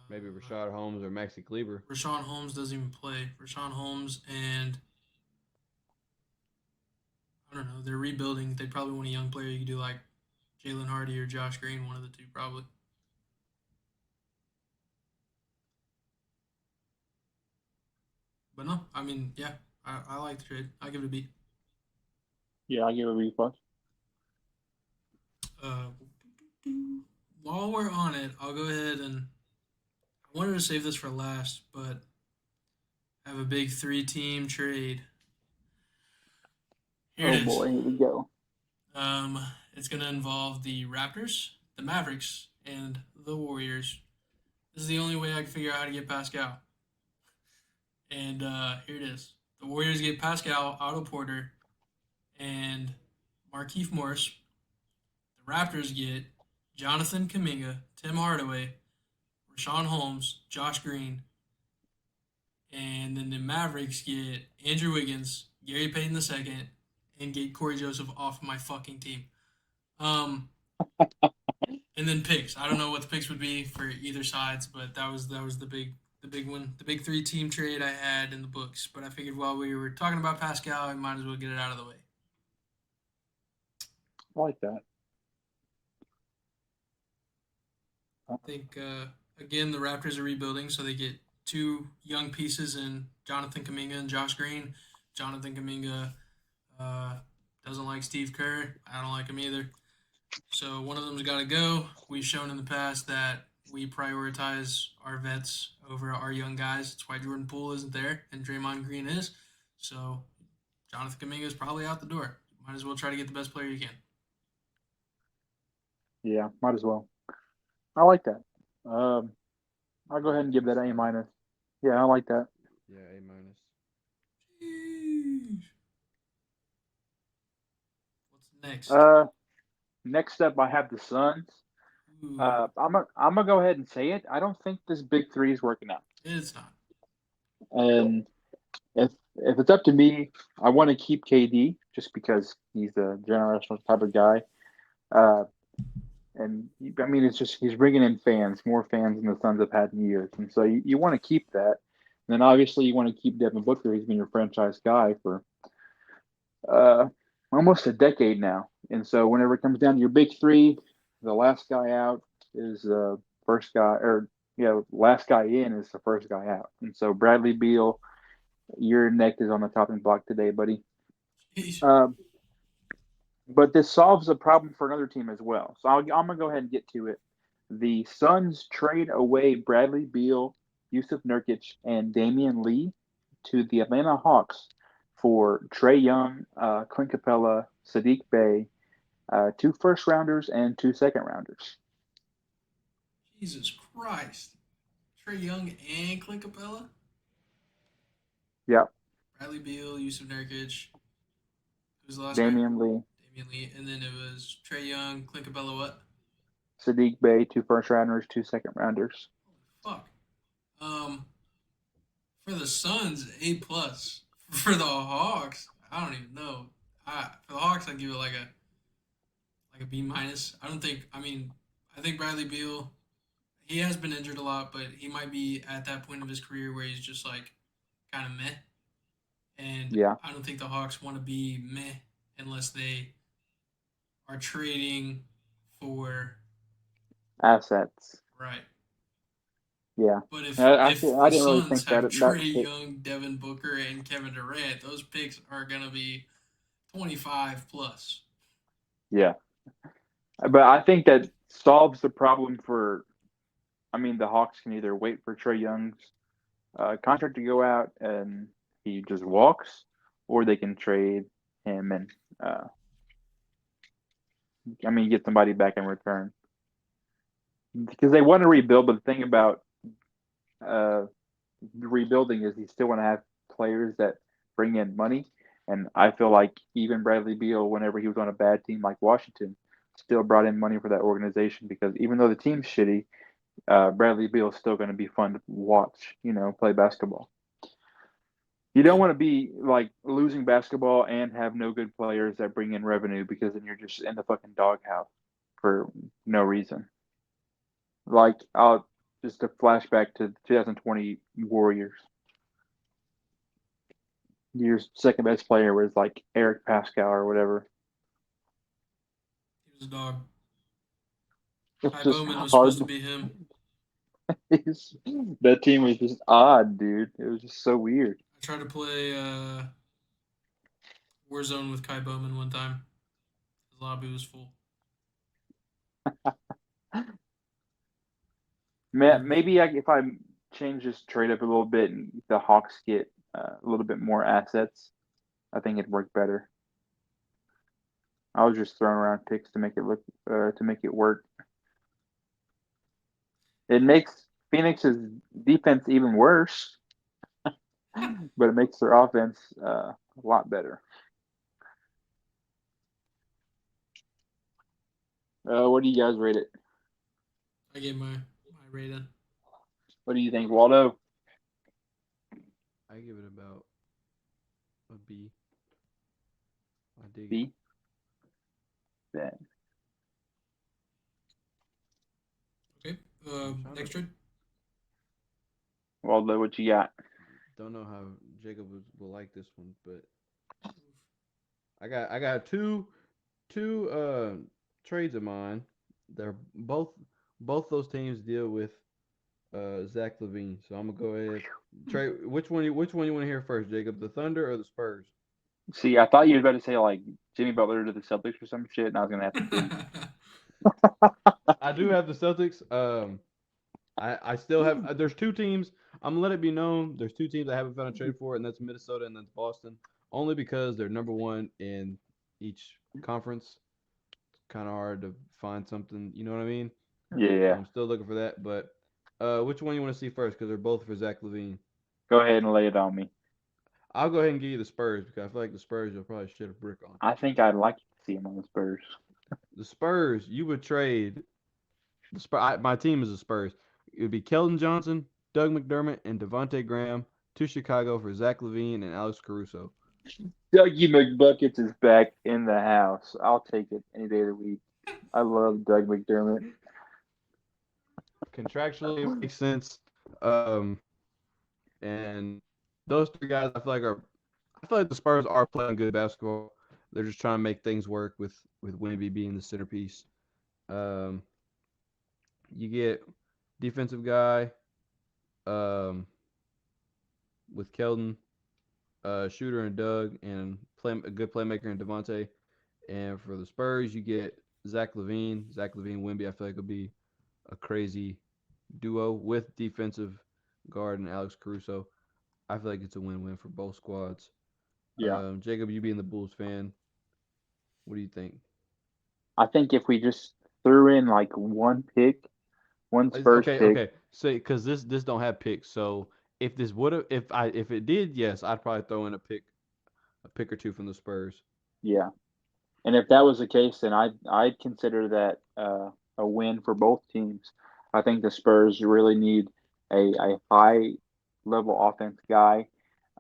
Maybe Rashad Holmes or Maxi Kleber. Rashawn Holmes doesn't even play. Rashawn Holmes and I don't know. They're rebuilding. They probably want a young player. You could do like Jalen Hardy or Josh Green, one of the two, probably. But no, I mean, yeah, I like the trade. I give it a B. Yeah, I give it a B plus. Uh, while we're on it, I'll go ahead and I wanted to save this for last, but I have a big three-team trade. Here it Oh is. boy, here we go. Um, it's going to involve the Raptors, the Mavericks, and the Warriors. This is the only way I can figure out how to get Pascal. And here it is. The Warriors get Pascal, Otto Porter, and Markieff Morris. The Raptors get Jonathan Kuminga, Tim Hardaway, Rashawn Holmes, Josh Green, and then the Mavericks get Andrew Wiggins, Gary Payton II, and get Corey Joseph off my fucking team. Um, and then picks. I don't know what the picks would be for either sides, but that was the big one, the big three-team trade I had in the books. But I figured while we were talking about Pascal, I might as well get it out of the way. I like that. I think again the Raptors are rebuilding, so they get two young pieces in Jonathan Kuminga and Josh Green. Jonathan Kuminga uh, doesn't like Steve Kerr. I don't like him either. So one of them's got to go. We've shown in the past that we prioritize our vets over our young guys. That's why Jordan Poole isn't there and Draymond Green is. So Jonathan Kuminga is probably out the door. Might as well try to get the best player you can. Yeah, might as well. I like that. Um, I'll go ahead and give that A minus. Yeah, I like that. Yeah, A minus. Sheesh. What's next? Next up, I have the Suns. Ooh, I'm gonna go ahead and say it. I don't think this big three is working out. it's not. And if it's up to me, I want to keep KD just because he's the generational type of guy. Uh, and I mean, it's just he's bringing in fans, more fans than the Suns have had in years, and so you want to keep that. And then obviously you want to keep Devin Booker. He's been your franchise guy for uh, almost a decade now. And so whenever it comes down to your big three, the last guy out is the first guy, or last guy in is the first guy out. And so Bradley Beal, your neck is on the chopping block today, buddy. Sheesh. Um, but this solves a problem for another team as well. So I'm gonna go ahead and get to it. The Suns trade away Bradley Beal, Yusuf Nurkic, and Damian Lee to the Atlanta Hawks for Trey Young, Clint Capella, Sadiq Bey, two first rounders and two second rounders. Jesus Christ. Trey Young and Clint Capella? Yep, Bradley Beal, Yusuf Nurkic. Who's the last guy? Damian Lee, Damian Lee. And then it was Trey Young, Clint Capella, what? Sadiq Bey, two first rounders, two second rounders. Fuck. Um, for the Suns, A plus. For the Hawks, I don't even know. For the Hawks, I'd give it like a B minus. I don't think. I mean, I think Bradley Beal. He has been injured a lot, but he might be at that point of his career where he's just like kind of meh. And Yeah, I don't think the Hawks want to be meh unless they are trading for assets. right. Yeah, But I if I the didn't really Suns think have that Trey fit. Young, Devin Booker, and Kevin Durant, those picks are gonna be 25 plus. Yeah, but I think that solves the problem for. I mean, the Hawks can either wait for Trey Young's contract to go out and he just walks, or they can trade him and uh, get somebody back in return because they want to rebuild. But the thing about uh, rebuilding is you still want to have players that bring in money. And I feel like even Bradley Beal, whenever he was on a bad team like Washington, still brought in money for that organization because even though the team's shitty, Bradley Beal is still going to be fun to watch, play basketball. You don't Yeah, want to be like losing basketball and have no good players that bring in revenue because then you're just in the fucking doghouse for no reason. Like I'll just a flashback to 2020 Warriors. Your second best player was like Eric Pascal or whatever. he was a dog. It's Ty just Bowman was hard. supposed to be him. That team was just odd, dude. It was just so weird. I tried to play Warzone with Kai Bowman one time. His lobby was full. Maybe if I change this trade up a little bit and the Hawks get a little bit more assets, I think it'd work better. I was just throwing around picks to make it look to make it work. It makes Phoenix's defense even worse, but it makes their offense a lot better. What do you guys rate it? I gave my rating. What do you think, Waldo? I give it about a B. I dig it. B. Ben. Okay. Next trade. Waldo, what you got? Don't know how Jacob will like this one, but I got two trades of mine. They're both those teams deal with Zach LaVine. So I'm gonna go ahead trade. Which one you want to hear first, Jacob? The Thunder or the Spurs? See, I thought you were about to say like Jimmy Butler to the Celtics or some shit, and I was gonna have to think. I do have the Celtics. I still have. There's two teams. I'm gonna let it be known. There's two teams I haven't found a trade for, and that's Minnesota and that's Boston. Only because they're number one in each conference. It's kind of hard to find something. You know what I mean? So Yeah. I'm still looking for that. But which one you want to see first? Because they're both for Zach LaVine. Go ahead and lay it on me. I'll go ahead and give you the Spurs because I feel like the Spurs you'll probably shit a brick on. I think I'd like to see him on the Spurs. The Spurs, you would trade. My team is the Spurs. It would be Keldon Johnson, Doug McDermott, and Devontae Graham to Chicago for Zach LaVine and Alex Caruso. Dougie McBuckets is back in the house. I'll take it any day of the week. I love Doug McDermott. Contractually, it makes sense. And those three guys, I feel like the Spurs are playing good basketball. They're just trying to make things work with Wemby being the centerpiece. You get defensive guy with Keldon, shooter and Doug, and a good playmaker in Devontae. And for the Spurs, you get Zach LaVine, Wemby. I feel like would be a crazy duo with defensive guard and Alex Caruso. I feel like it's a win-win for both squads. Yeah. Jacob, you being the Bulls fan, what do you think? I think if we just threw in like one Spurs pick. Okay. So because this don't have picks, so if it did, yes, I'd probably throw in a pick or two from the Spurs. Yeah. And if that was the case, then I'd consider that a win for both teams. I think the Spurs really need a high level offense guy,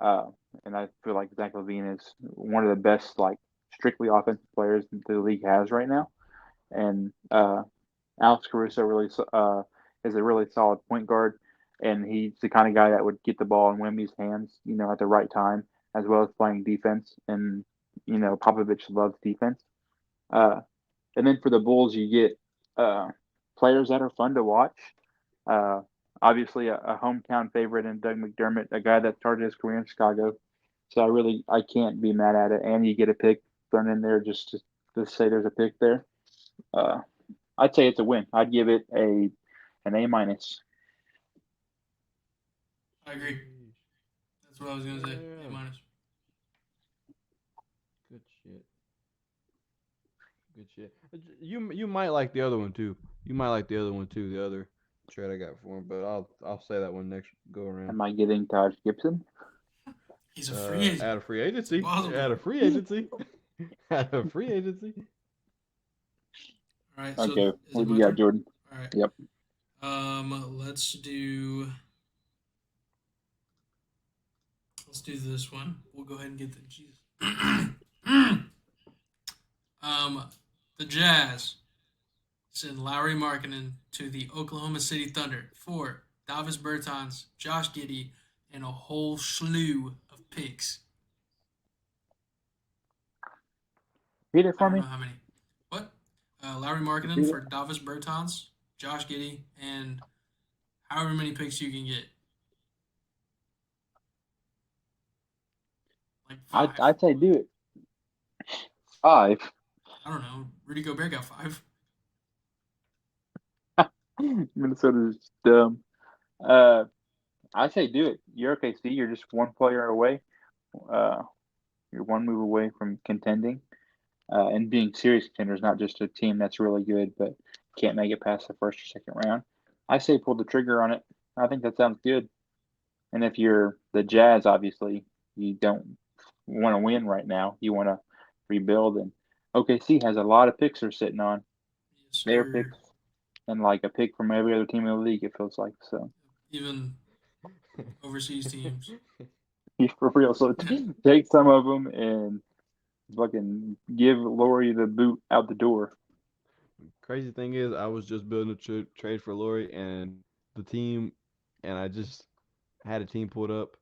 and I feel like Zach LaVine is one of the best like strictly offensive players the league has right now. And Alex Caruso really is a really solid point guard, and he's the kind of guy that would get the ball in Wemby's hands, at the right time, as well as playing defense. And Popovich loves defense. And then for the Bulls, you get players that are fun to watch. Obviously, a hometown favorite in Doug McDermott, a guy that started his career in Chicago. So I can't be mad at it. And you get a pick thrown in there just to say there's a pick there. I'd say it's a win. I'd give it an A minus. I agree. That's what I was gonna say. A minus. Good shit. You might like the other one too. The other trade I got for him, but I'll say that one next go around. Am I getting Taj Gibson? He's a free agent. Out of free agency. Possible. Out of free agency. All right. Okay. So What do you got, Jordan? All right. Yep. Let's do this one. We'll go ahead and get the Jesus. The Jazz send Lauri Markkanen to the Oklahoma City Thunder for Davis Bertans, Josh Giddey, and a whole slew of picks. Read it for I don't me. know how many. What? Lauri Markkanen for Davis Bertans, Josh Giddey, and however many picks you can get. Like 5. I'd say do it. 5. I don't know. Rudy Gobert got 5. Minnesota's dumb. Uh, I say do it. You're OKC. You're just one player away. Uh, you're one move away from contending and being serious contenders, not just a team that's really good but can't make it past the first or second round. I say pull the trigger on it. I think that sounds good. And if you're the Jazz, obviously you don't want to win right now. You want to rebuild, and OKC has a lot of picks they're sitting on. Yes, Their sir. picks and like a pick from every other team in the league. It feels like so. Even overseas teams. For real. So take some of them and fucking give Laurie the boot out the door. Crazy thing is, I was just building a trade for Lori and the team, and I just had a team pulled up,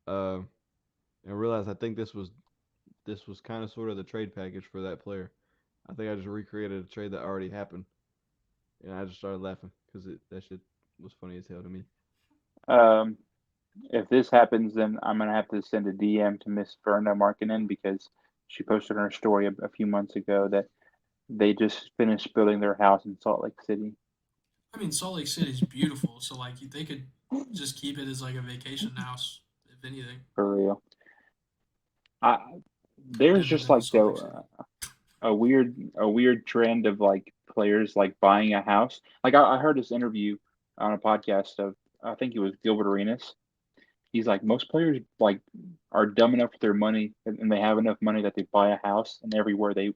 uh, and realized I think this was kind of sort of the trade package for that player. I think I just recreated a trade that already happened, and I just started laughing because that shit was funny as hell to me. Um, if this happens, then I'm gonna have to send a DM to Miss Verna Markkinen because she posted on her story a few months ago that they just finished building their house in Salt Lake City. I mean, Salt Lake City is beautiful, so like they could just keep it as like a vacation house, if anything. For real. I I've there's never just been to like Salt Lake City. a weird trend of like players like buying a house. Like I heard this interview on a podcast of I think it was Gilbert Arenas. He's like most players like are dumb enough with their money and they have enough money that they buy a house and everywhere they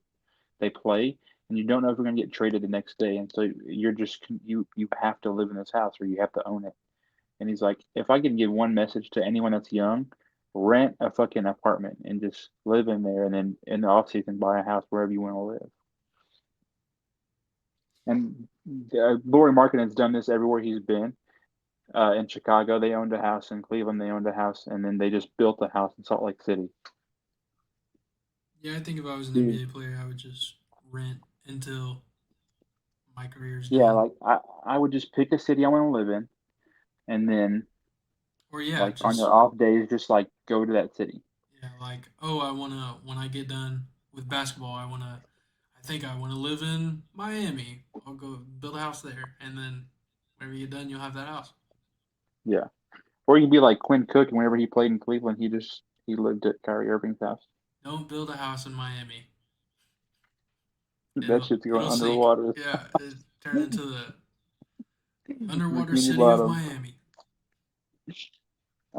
play and you don't know if you're going to get traded the next day and so you're just you have to live in this house or you have to own it. And he's like, if I can give one message to anyone that's young, rent a fucking apartment and just live in there, and then in the off season buy a house wherever you want to live. And Laurie Markin has done this everywhere he's been. In Chicago, they owned a house. In Cleveland, they owned a house, and then they just built a house in Salt Lake City. Yeah, I think if I was an Dude, NBA player, I would just rent until my career's yeah, done. like I would just pick a city I want to live in, and then Or yeah, like on your just off days, just like go to that city. yeah, like oh, I wanna when I get done with basketball, I think I wanna live in Miami. I'll go build a house there, and then whenever you get done, you'll have that house. Yeah, or you can be like Quinn Cook, and whenever he played in Cleveland, he lived at Kyrie Irving's house. Don't build a house in Miami. That shit's going It'll sink. underwater. Yeah, it turn into the underwater Bikini city of Bottom. Miami.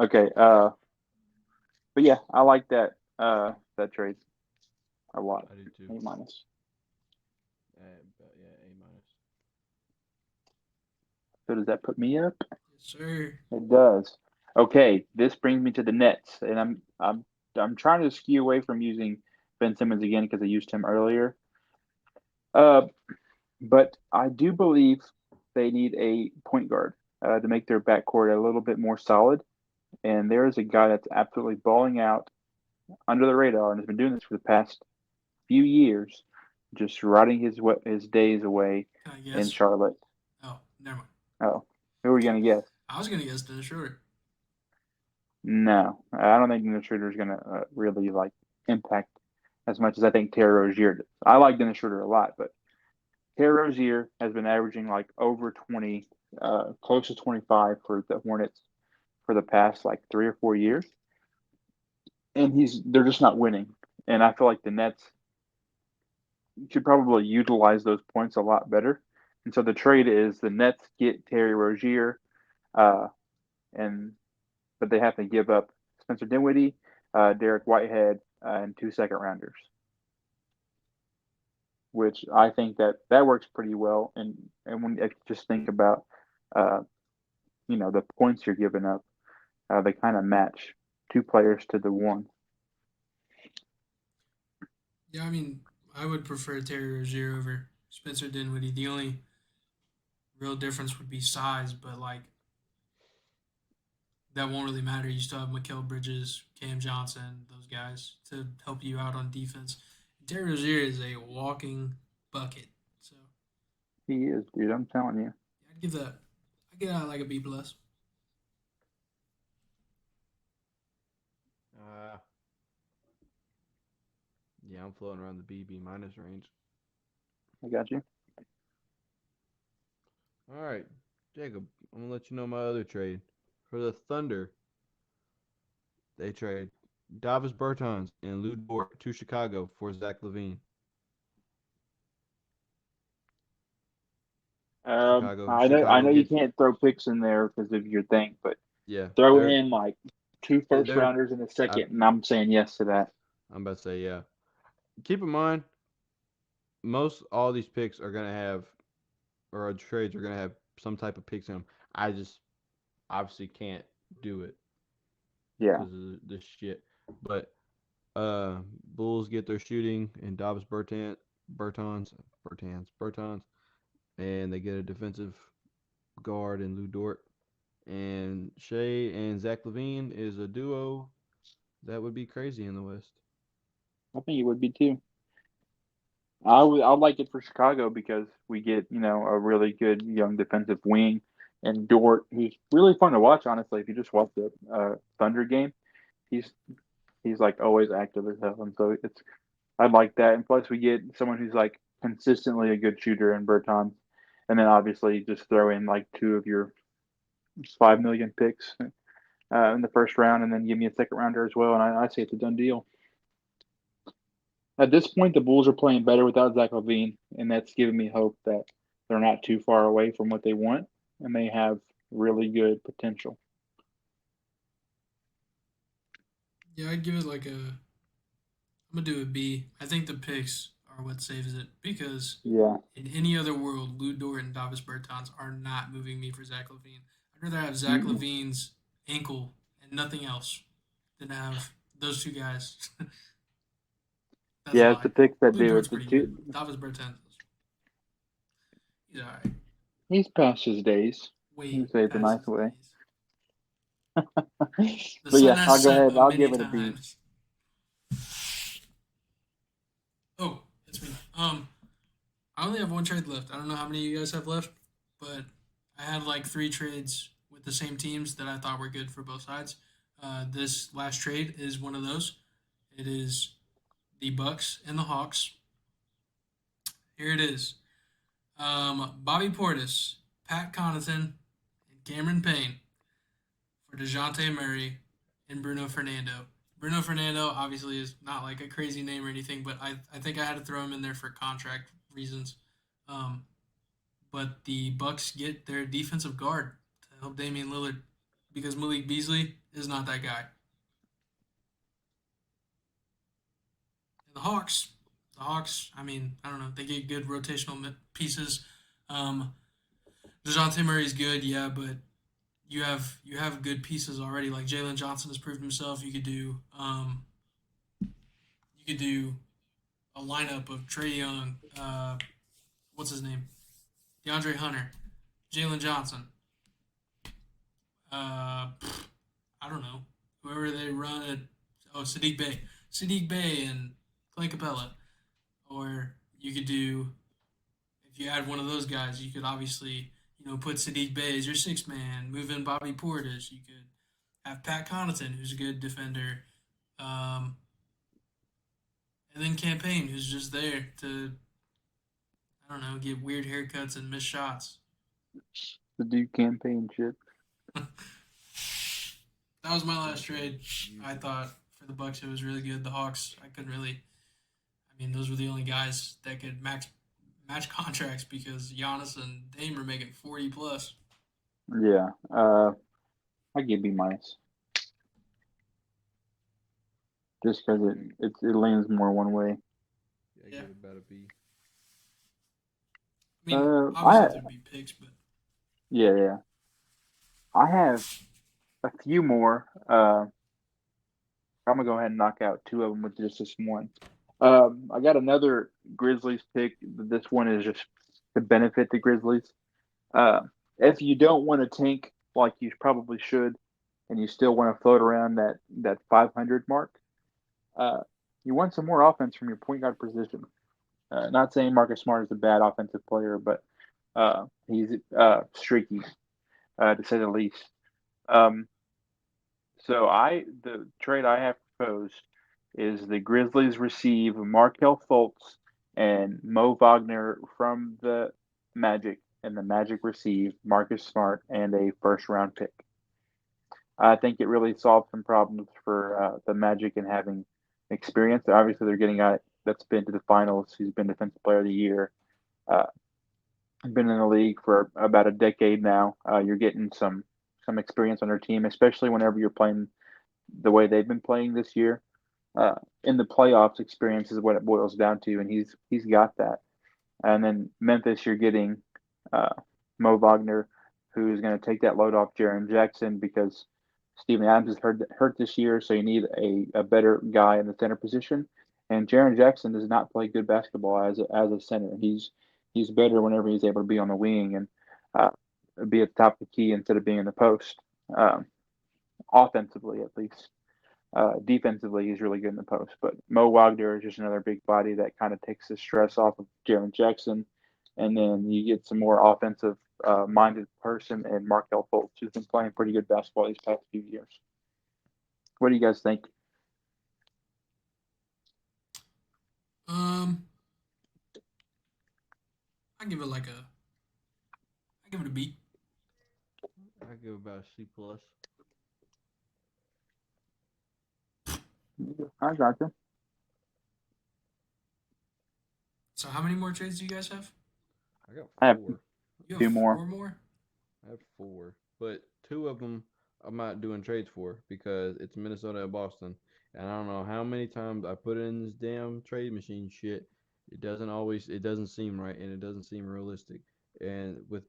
Okay, but yeah, I like that trade a lot. I do too. A minus. But yeah, A minus. So does that put me up? Yes, sir. It does. Okay, this brings me to the Nets, and I'm trying to skew away from using Ben Simmons again because I used him earlier. Uh, but I do believe they need a point guard to make their backcourt a little bit more solid. And there is a guy that's absolutely balling out under the radar and has been doing this for the past few years, just riding his days away Can I in guess? Charlotte. Oh, never mind. Oh, who are you gonna guess? I was gonna guess Dennis Schroeder. No, I don't think Dennis Schroeder is gonna really like impact as much as I think Terry Rozier does. I like Dennis Schroeder a lot, but Terry Rozier has been averaging like over 20, close to 25 for the Hornets for the past like 3 or 4 years, and they're just not winning. And I feel like the Nets should probably utilize those points a lot better. And so the trade is the Nets get Terry Rozier, uh, and but they have to give up Spencer Dinwiddie, Derek Whitehead, and 2 second rounders, which I think that works pretty well. And when you just think about, uh, the points you're giving up, they kind of match two players to the one. Yeah, I mean, I would prefer Terry Rozier over Spencer Dinwiddie. The only real difference would be size, but like that won't really matter. You still have Mikael Bridges, Cam Johnson, those guys to help you out on defense. Terry Rozier is a walking bucket, so He is, dude. I'm telling you. yeah, I'd give that like a B plus. Uh, yeah, I'm floating around the B minus range. I got you. All right, Jacob. I'm gonna let you know my other trade for the Thunder. They trade Davis Bertans and Lou Dort to Chicago for Zach LaVine. Chicago, I Chicago know you gets can't throw picks in there because of your thing, but yeah. throw in like two first They're rounders and a I, second, and I'm saying yes to that. I'm about to say yeah. Keep in mind, most all these picks are gonna have or trades are gonna have some type of picks in them. I just obviously can't do it Yeah. because of this shit. But Bulls get their shooting and Davis Bertans, and they get a defensive guard in Lou Dort. And Shea and Zach LaVine is a duo that would be crazy in the West. I think it would be too. I'd like it for Chicago because we get, a really good young defensive wing and Dort, who's really fun to watch, honestly. If you just watch the Thunder game, he's he's like always active as hell. And so I'd like that. And plus we get someone who's like consistently a good shooter in Bertans. And then obviously just throw in like two of your 5 million picks in the first round and then give me a second rounder as well. And I say it's a done deal. At this point, the Bulls are playing better without Zach LaVine, and that's giving me hope that they're not too far away from what they want, and they have really good potential. Yeah, I'd give it like a. I'm gonna do a B. I think the picks are what saves it because Yeah. in any other world, Lou Dort and Davis Bertans are not moving me for Zach LaVine. I'd rather have Zach Mm-mm. LaVine's ankle and nothing else than have those two guys. That's a Yeah, it's lie. the picks that Lou do Dort's it. The pretty good. two, Davis Bertans, he's alright. he's past his days. Way You say it the past nice his way. days. The But sun yeah, has I'll go set ahead. I'll many give it a B. times. Oh, it's me. I only have one trade left. I don't know how many you guys have left, but I had like three trades with the same teams that I thought were good for both sides. This last trade is one of those. It is the Bucks and the Hawks. Here it is. Bobby Portis, Pat Connaughton, and Cameron Payne for DeJounte Murray and Bruno Fernando. Bruno Fernando obviously is not like a crazy name or anything, but I think I had to throw him in there for contract reasons. Um, but the Bucks get their defensive guard to help Damian Lillard because Malik Beasley is not that guy. And the Hawks, I mean, I don't know, they get good rotational pieces. Um, Dejounte Murray's good, yeah, but you have good pieces already. Like Jalen Johnson has proved himself. You could do a lineup of Trey Young, what's his name, DeAndre Hunter, Jalen Johnson, uh, I don't know, whoever they run at, Sadiq Bey, and Clay Capella. Or you could do, if you add one of those guys, you could obviously put Sadiq Bey as your sixth man, move in Bobby Portis. You could have Pat Connaughton, who's a good defender, um, and then Campaign, who's just there to, I don't know, get weird haircuts and miss shots. The Duke campaign shit. That was my last Okay. trade. I thought for the Bucks it was really good. The Hawks, I couldn't really. I mean, those were the only guys that could match contracts because Giannis and Dame are making 40 plus. Yeah. I give B minus just because it leans more one way. Yeah, I Yeah, give it about a B. I mean, I obviously there'd be picks, but yeah. I have a few more. I'm gonna go ahead and knock out two of them with just this one. I got another Grizzlies pick. This one is just to benefit the Grizzlies. Uh, if you don't want to tank like you probably should, and you still want to float around that 500 mark, uh, you want some more offense from your point guard position. Not saying Marcus Smart is a bad offensive player, but he's streaky to say the least. Um, so the trade I have proposed is the Grizzlies receive Markel Fultz and Mo Wagner from the Magic, and the Magic receive Marcus Smart and a first-round pick. I think it really solved some problems for the Magic in having experience. Obviously, they're getting a guy that's been to the finals, who's been Defensive Player of the Year, uh, been in the league for about a decade now. You're getting some experience on your team, especially whenever you're playing the way they've been playing this year. In the playoffs, experience is what it boils down to, and he's got that. And then Memphis, you're getting uh, Mo Wagner, who's going to take that load off Jaren Jackson because Steven Adams is hurt this year, so you need a better guy in the center position. And Jaren Jackson does not play good basketball as a center. He's better whenever he's able to be on the wing and uh, be at the top of the key instead of being in the post. Um, Offensively, at least. Defensively, he's really good in the post. But Mo Wagner is just another big body that kind of takes the stress off of Jaren Jackson. And then you get some more offensive minded person in Markel Fultz, who's been playing pretty good basketball these past few years. What do you guys think? Um, I give it a B. I give about a C plus. I got you. So how many more trades do you guys have? I got I have 4. You have Two more. 4 more? I have 4, but 2 of them I'm not doing trades for because it's Minnesota and Boston, and I don't know how many times I put it in this damn trade machine shit. It doesn't seem right, and it doesn't seem realistic. And with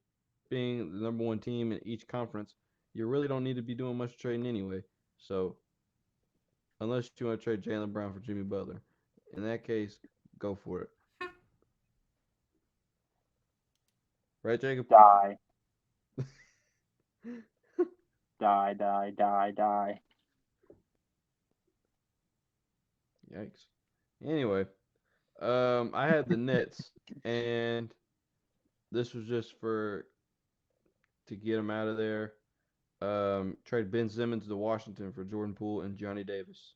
being the number 1 team in each conference, you really don't need to be doing much trading anyway. So unless you want to trade Jaylen Brown for Jimmy Butler, in that case, go for it. Right, Jacob? Die. Die, die, die, die. Yikes. Anyway, I had the Nets, and this was just to get them out of there. Trade Ben Simmons to Washington for Jordan Poole and Johnny Davis.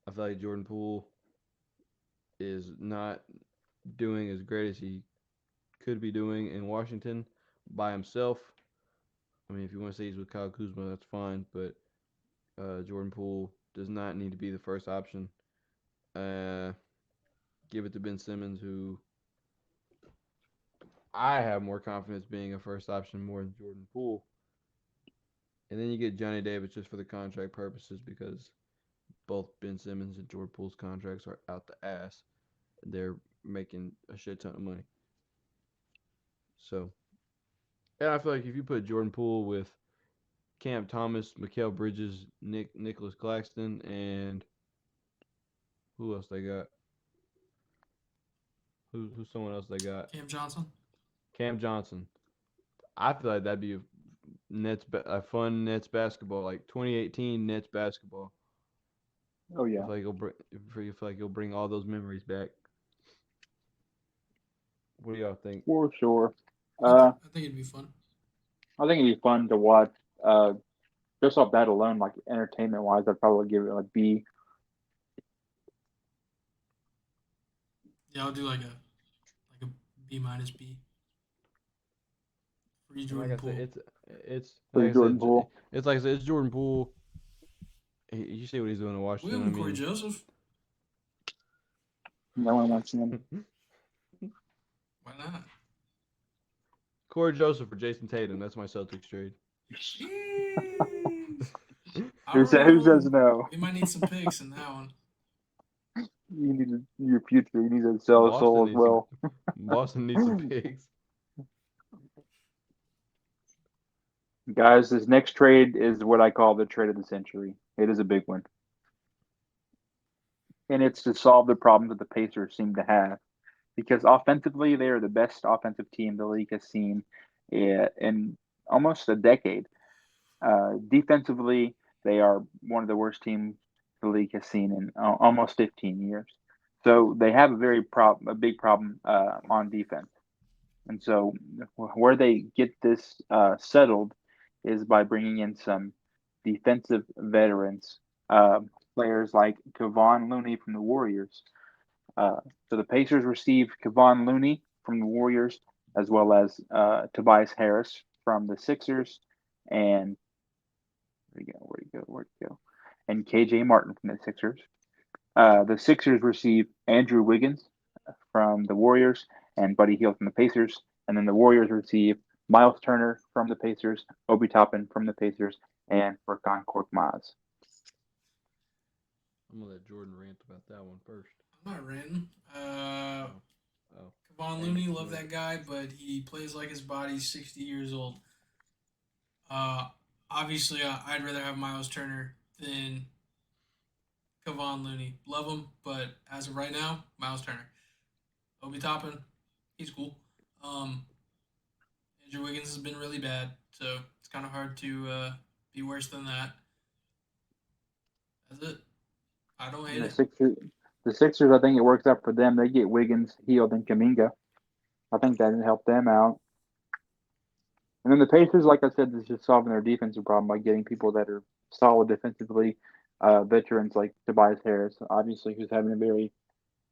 I feel like Jordan Poole is not doing as great as he could be doing in Washington by himself. I mean, if you want to say he's with Kyle Kuzma, that's fine, but Jordan Poole does not need to be the first option. Give it to Ben Simmons, who I have more confidence being a first option more than Jordan Poole. And then you get Johnny Davis just for the contract purposes because both Ben Simmons and Jordan Poole's contracts are out the ass. They're making a shit ton of money. So, and I feel like if you put Jordan Poole with Cam Thomas, Mikal Bridges, Nicholas Claxton, and who else they got? Who's someone else they got? Cam Johnson. Cam Johnson. I feel like that'd be a fun Nets basketball, like 2018 Nets basketball. Oh yeah. I feel like you'll bring all those memories back. What do y'all think? For sure. I think it'd be fun. I think it'd be fun to watch. Just off that alone, like entertainment wise, I'd probably give it a B. Yeah, I'll do like a B minus B. Free Like Jordan I Poole. said, it's For like I Jordan said, Poole. it's like I said, it's Jordan Poole. You see what he's doing in We Washington. have Corey Joseph. No one wants him. Why not? Corey Joseph for Jason Tatum. That's my Celtics trade. I Who don't says know. no? We might need some picks in that one. You need your future. You need to sell a soul as well. Boston needs some picks. Guys, this next trade is what I call the trade of the century. It is a big one. And it's to solve the problems that the Pacers seem to have. Because offensively, they are the best offensive team the league has seen in almost a decade. Defensively, they are one of the worst teams the league has seen in almost 15 years. So they have a big problem on defense. And so where they get this settled is by bringing in some defensive veterans, players like Kevon Looney from the Warriors. So the Pacers received Kevon Looney from the Warriors as well as Tobias Harris from the Sixers, and where'd he go? And KJ Martin from the Sixers. The Sixers receive Andrew Wiggins from the Warriors and Buddy Hield from the Pacers. And then the Warriors receive Miles Turner from the Pacers, Obi Toppin from the Pacers, and Furkan Korkmaz. I'm gonna let Jordan rant about that one first. I'm not ranting. Oh, Kevon Looney, love that guy, but he plays like his body's 60 years old. Obviously, I'd rather have Miles Turner than Kevon Looney. Love him, but as of right now, Miles Turner. Obi Toppin, he's cool. Andrew Wiggins has been really bad, so it's kind of hard to be worse than that. That's it. I don't hate And it. the Sixers, I think it works out for them. They get Wiggins, Hield, and Kaminga. I think that help them out. And then the Pacers, like I said, is just solving their defensive problem by getting people that are solid defensively, veterans like Tobias Harris, obviously, who's having a very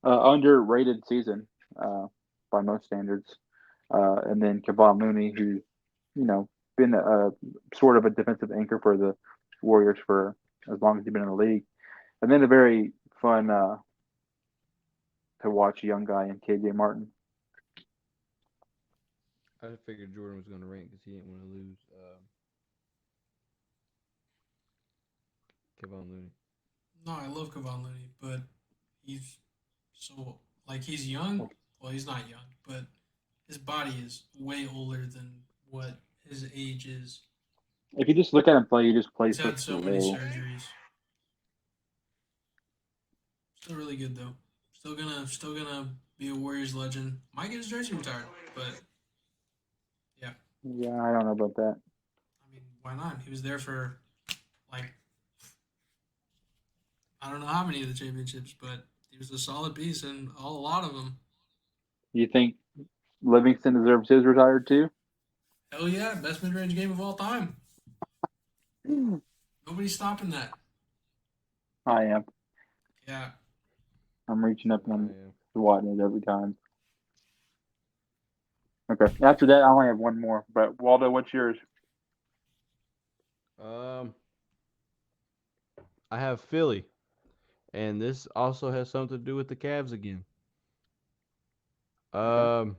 underrated season by most standards. And then Kevon Looney, who's been a sort of a defensive anchor for the Warriors for as long as he's been in the league. And then a very fun to watch young guy in KJ Martin. I just figured Jordan was gonna rant because he didn't want to lose Kevon Looney. No, I love Kevon Looney, but he's so he's young. Well, he's not young, but his body is way older than what his age is. If you just look at him play, he just plays He's so had so many slow. surgeries. Still really good though. Still gonna be a Warriors legend. Might get his jersey retired, but yeah. Yeah, I don't know about that. I mean, why not? He was there for like I don't know how many of the championships, but he was a solid piece in a lot of them. You think Livingston deserves his retired too? Hell yeah, best mid range game of all time. Nobody's stopping that. I am. Yeah. I'm reaching up and I'm Yeah. watching it every time. Okay. After that, I only have one more. But Waldo, what's yours? I have Philly, and this also has something to do with the Cavs again. Um,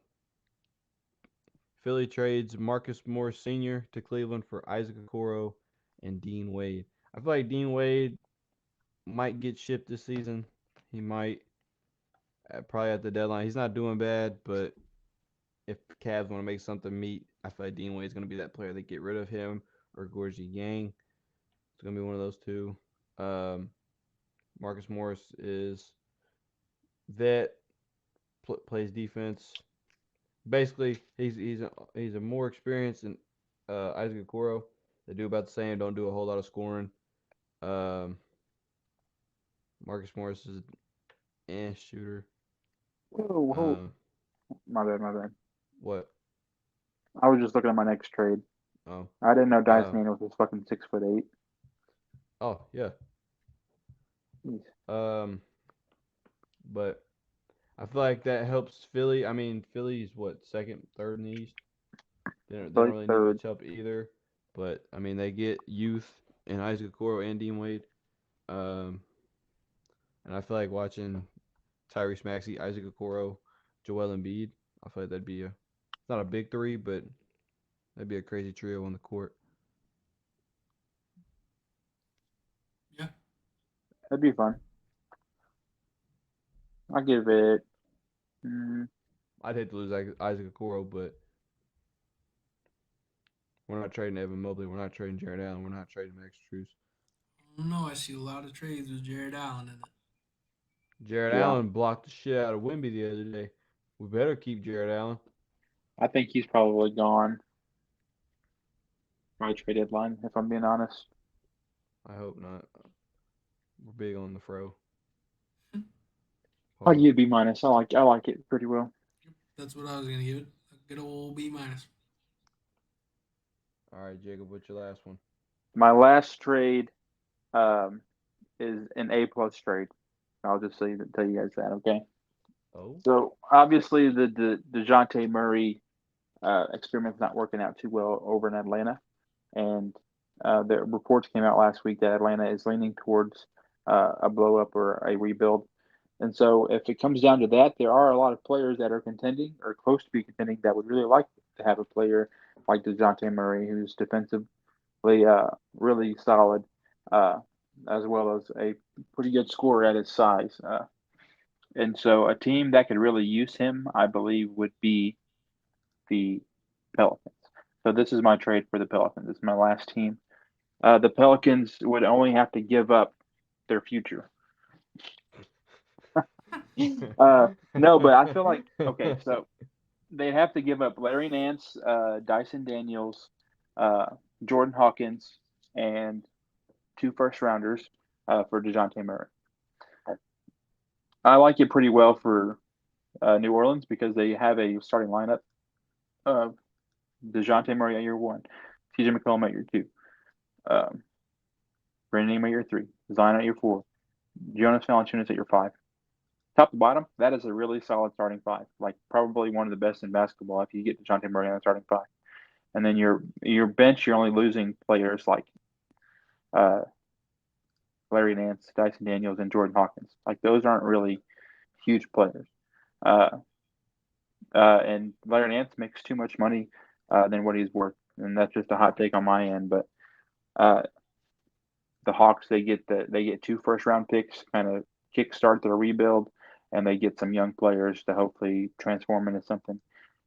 Philly trades Marcus Morris Sr. to Cleveland for Isaac Okoro and Dean Wade. I feel like Dean Wade might get shipped this season. He might, probably at the deadline. He's not doing bad, but if Cavs want to make something meet, I feel like Dean Wade's going to be that player. They get rid of him or Gorgie Yang. It's going to be one of those two. Marcus Morris is vet, plays defense. Basically, he's a more experienced than Isaac Okoro. They do about the same. Don't do a whole lot of scoring. Marcus Morris is an shooter. Whoa. My bad. What? I was just looking at my next trade. Oh. I didn't know Dice Nano was fucking 6'8". Oh yeah. Jeez. But I feel like that helps Philly. I mean, Philly's what, second, third in the East. They don't really need Third. much help either. But I mean, they get youth and Isaac Okoro and Dean Wade. And I feel like watching Tyrese Maxey, Isaac Okoro, Joel Embiid. I feel like that'd be it's not a big three, but that'd be a crazy trio on the court. Yeah. That'd be fun. I'll give it. I'd hate to lose Isaac Okoro, but we're not trading Evan Mobley. We're not trading Jared Allen. We're not trading Max Strus. I don't know. I see a lot of trades with Jared Allen in it. Jared Allen blocked the shit out of Wemby the other day. We better keep Jared Allen. I think he's probably gone by trade deadline, if I'm being honest. I hope not. We're big on the fro. I'll give it B minus. I like it pretty well. That's what I was gonna give it. A good old B minus. All right, Jacob, what's your last one? My last trade is an A plus trade. I'll just tell you guys that, okay? Oh. So obviously the DeJounte Murray experiment's not working out too well over in Atlanta, and the reports came out last week that Atlanta is leaning towards a blow up or a rebuild. And so, if it comes down to that, there are a lot of players that are contending or close to be contending that would really like to have a player like DeJounte Murray, who's defensively really solid, as well as a pretty good scorer at his size. And so, a team that could really use him, I believe, would be the Pelicans. So, this is my trade for the Pelicans. This is my last team. The Pelicans would only have to give up their future. No, but I feel like okay, so they'd have to give up Larry Nance, Dyson Daniels, Jordan Hawkins, and 2 first rounders for DeJounte Murray. I like it pretty well for New Orleans because they have a starting lineup of DeJounte Murray at year 1, TJ McCollum at year 2, Brandon Ingram at year 3, Zion at year 4, Jonas Valanciunas at year 5. Top to bottom, that is a really solid starting 5. Like probably one of the best in basketball if you get DeJounte Murray on the starting 5. And then your bench, you're only losing players like Larry Nance, Dyson Daniels, and Jordan Hawkins. Like those aren't really huge players. And Larry Nance makes too much money than what he's worth, and that's just a hot take on my end. But the Hawks, they get 2 first round picks, kind of kickstart their rebuild, and they get some young players to hopefully transform into something.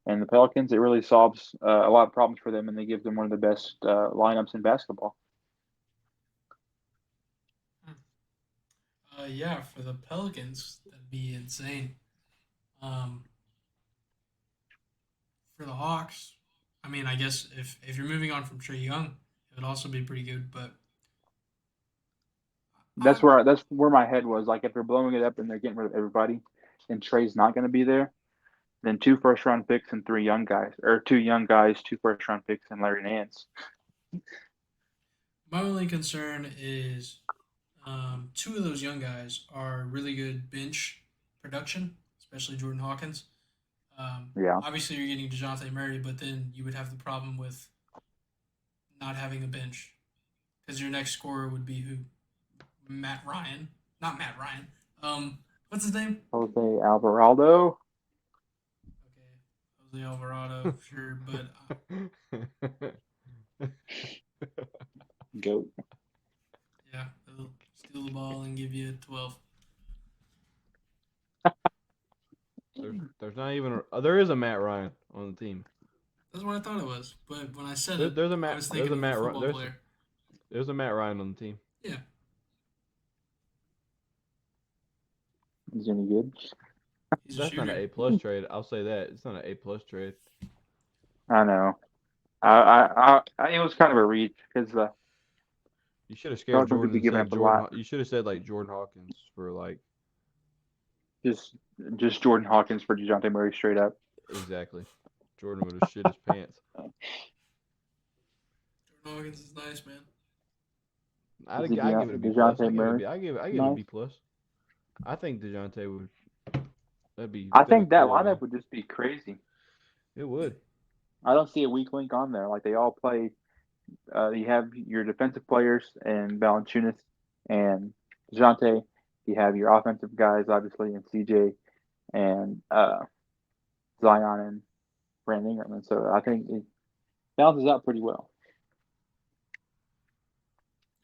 And the Pelicans, it really solves a lot of problems for them, and they give them one of the best lineups in basketball. Yeah, for the Pelicans, that'd be insane. For the Hawks, I mean, I guess if you're moving on from Trae Young, it would also be pretty good. But That's where my head was. Like if they're blowing it up and they're getting rid of everybody, and Trey's not going to be there, then 2 first round picks and 3 young guys, or 2 young guys, 2 first round picks, and Larry Nance. my only concern is 2 of those young guys are really good bench production, especially Jordan Hawkins. Yeah. Obviously, you're getting DeJounte Murray, but then you would have the problem with not having a bench because your next scorer would be who? Matt Ryan. Not Matt Ryan. What's his name? Jose Alvarado. Okay, Jose Alvarado, sure, but Goat. yeah, they'll steal the ball and give you 12. There's not even there is a Matt Ryan on the team. That's what I thought it was, but when I said There's a I Matt was thinking of a football player. There's a Matt Ryan on the team. Yeah, Is he any good? he's a That's not an shooter. A plus trade. I'll say that it's not an A plus trade. I know. It was kind of a reach because You should have Pelicans scared would Jordan be and giving said up a lot. You should have said like Jordan Hawkins for like just Jordan Hawkins for DeJounte Murray straight up. exactly. Jordan would have shit his pants. Jordan Hawkins is nice, man. I Is he give it a B DeJounte plus. I give it a Murray? B. I give it a Nice. B plus. I think DeJounte would. That'd be. I think that kill him. lineup would just be crazy. It would. I don't see a weak link on there. Like they all play. You have your defensive players and Valanciunas and DeJounte. You have your offensive guys, obviously, and CJ and Zion and Brandon Ingram. And so I think it balances out pretty well.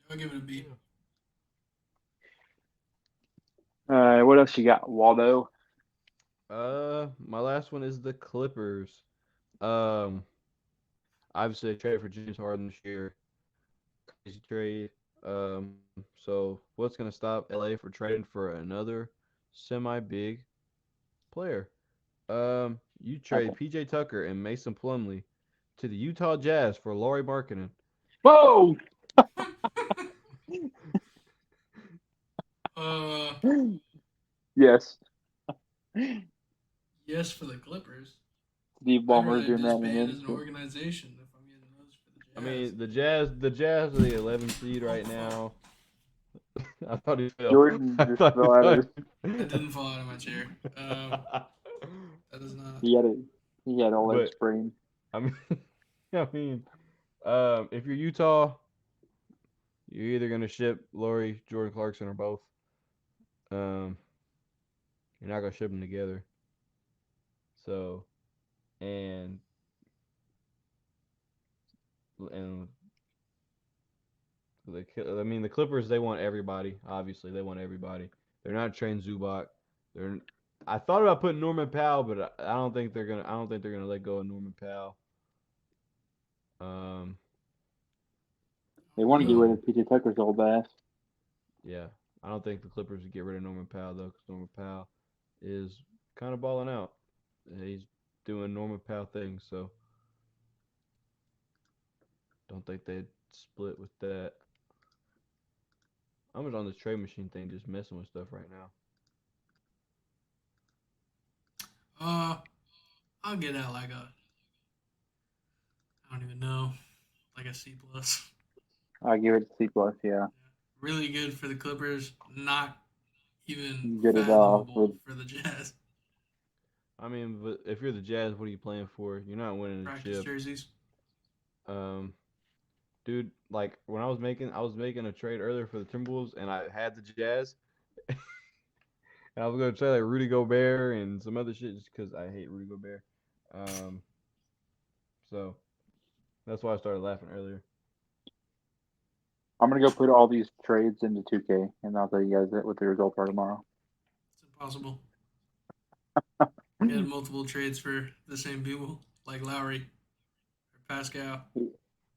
I'll give it a B. What else you got, Waldo? My last one is the Clippers. Obviously I traded for James Harden this year. Crazy trade. So what's gonna stop LA for trading for another semi-big player? You trade PJ Tucker and Mason Plumlee to the Utah Jazz for Lauri Markkanen. Whoa! Yes. Yes, for the Clippers. Steve I'd Ballmer's rather doing that. disband as an organization if I'm getting those for the Jazz. I mean, the Jazz are the 11th seed right now. I thought he fell. Jordan I just thought fell out of his. That didn't fall out of my chair. That is not. He had a leg But- sprain. I mean, I mean, if you're Utah, you're either gonna ship Laurie, Jordan Clarkson, or both. Um, you're not gonna ship them together. So, and and I mean, the Clippers, they want everybody. Obviously, they want everybody. They're not trading Zubac. They're. I thought about putting Norman Powell, but I don't think they're gonna. I don't think they're gonna let go of Norman Powell. Um, They want to get rid so of PJ Tucker's old ass. yeah, I don't think the Clippers would get rid of Norman Powell though, because Norman Powell is kind of balling out. He's doing Norman Powell things, so don't think they'd split with that. I'm just on this trade machine thing, just messing with stuff right now. I'll get out like a, I don't even know, like a C plus. I give it a C plus. Yeah, Really good for the Clippers, not even good at all. fathomable for the Jazz. I mean, but if you're the Jazz, what are you playing for? You're not winning a Practice chip. jerseys. Um, dude, like when I was making a trade earlier for the Timberwolves, and I had the Jazz, and I was gonna trade like Rudy Gobert and some other shit just because I hate Rudy Gobert. Um, so that's why I started laughing earlier. I'm gonna go put all these trades into 2K, and I'll tell you guys what the results are tomorrow. It's impossible. We had multiple trades for the same people, like Lowry or Pascal.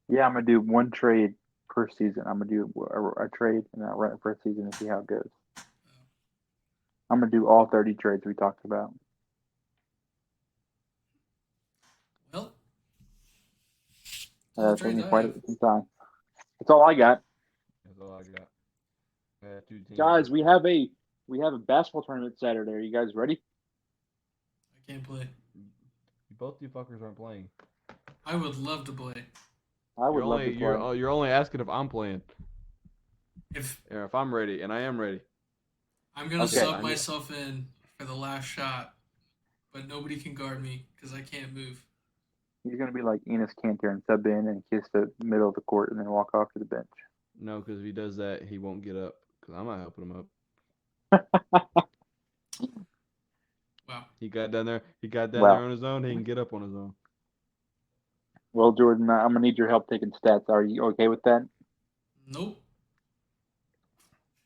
Yeah, I'm gonna do one trade per season. I'm gonna do a trade and I'll run it for a season and see how it goes. I'm gonna do all 30 trades we talked about. Well, all the It's taking trades me I quite have. some time. That's all I got, That's all I got. I had two teams. guys. We have a basketball tournament Saturday. Are you guys ready? I can't play. Both you fuckers aren't playing. I would love to play. I would love to play. You're only asking if I'm playing. If Or if I'm ready, and I am ready. I'm gonna Okay. sub myself in for the last shot, but nobody can guard me because I can't move. He's gonna be like Enos Kanter and sub in and kiss the middle of the court and then walk off to the bench. No, because if he does that, he won't get up. Because I'm not helping him up. Wow. He got down there. He got down there Wow. on his own. He can get up on his own. Well, Jordan, I'm gonna need your help taking stats. Are you okay with that? Nope.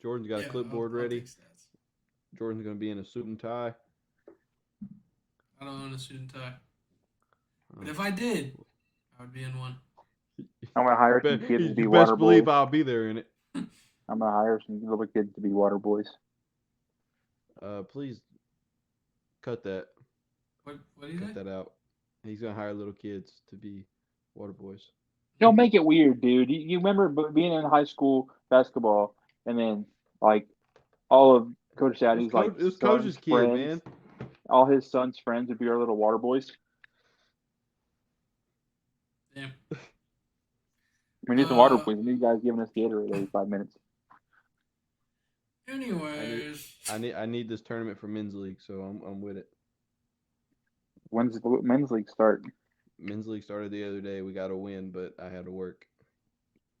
Jordan's got a Yeah, clipboard I'll ready. take stats. Jordan's gonna be in a suit and tie. I don't own a suit and tie. But if I did, I would be in one. I'm gonna hire some kids to be You water best believe boys. I'll be there in it. I'm gonna hire some little kids to be water boys. Please cut that. What do you Cut say? that out. He's gonna hire little kids to be water boys. Don't make it weird, dude. You remember being in high school basketball, and then like all of Coach Sadie's like It was son's Coach's kid, friends, man. all his son's friends would be our little water boys. Damn. We need some water boys. We need guys giving us Gatorade every 5 minutes. Anyways. I need this tournament for men's league, so I'm with it. When's the men's league start? Men's league started the other day. We got a win, but I had to work,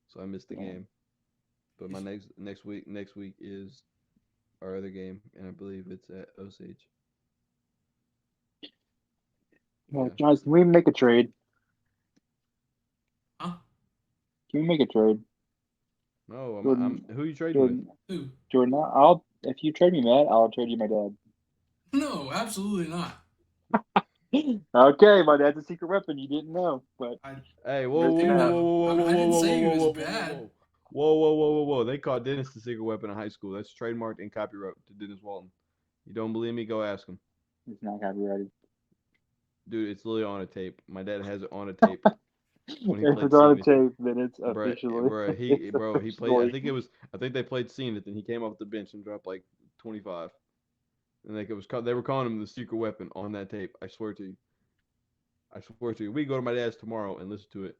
so I missed the game. But my next week is our other game, and I believe it's at Osage. Yeah, Yeah. guys, can we make a trade? Huh? Can we make a trade? No, Jordan, who you trading with? Who? Jordan, I'll if you trade me, Matt, I'll trade you my dad. No, absolutely not. Okay, my dad's a secret weapon. You didn't know, but Hey, Good to know. I didn't say he was bad. whoa. They called Dennis the secret weapon in high school. That's trademarked and copyright to Dennis Walton. You don't believe me? Go ask him. it's not copyrighted. Dude, it's literally on a tape. My dad has it on a tape. When he If played it's on a Zenith. tape, then it's Bruh, officially. he played. I think they played Zenith, and he came off the bench and dropped like 25. And like they were calling him the secret weapon on that tape. I swear to you. I swear to you. We go to my dad's tomorrow and listen to it.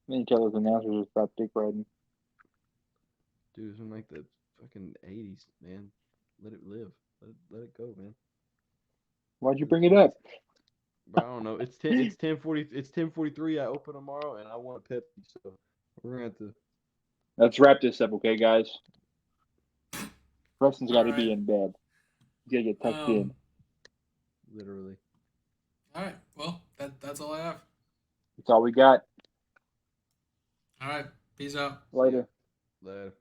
Then you tell those announcers to stop dick riding. Dude, it's in like the fucking 80s, man. Let it live. Let it go, man. Why'd you bring it up? But I don't know. It's 10:43. I open tomorrow, and I want a Pepsi. So we're gonna have to. Let's wrap this up, okay, guys? Preston's got to All be right. in bed. He's got to get tucked in. Literally. All right. Well, that's all I have. That's all we got. All right. Peace out. Later. Later.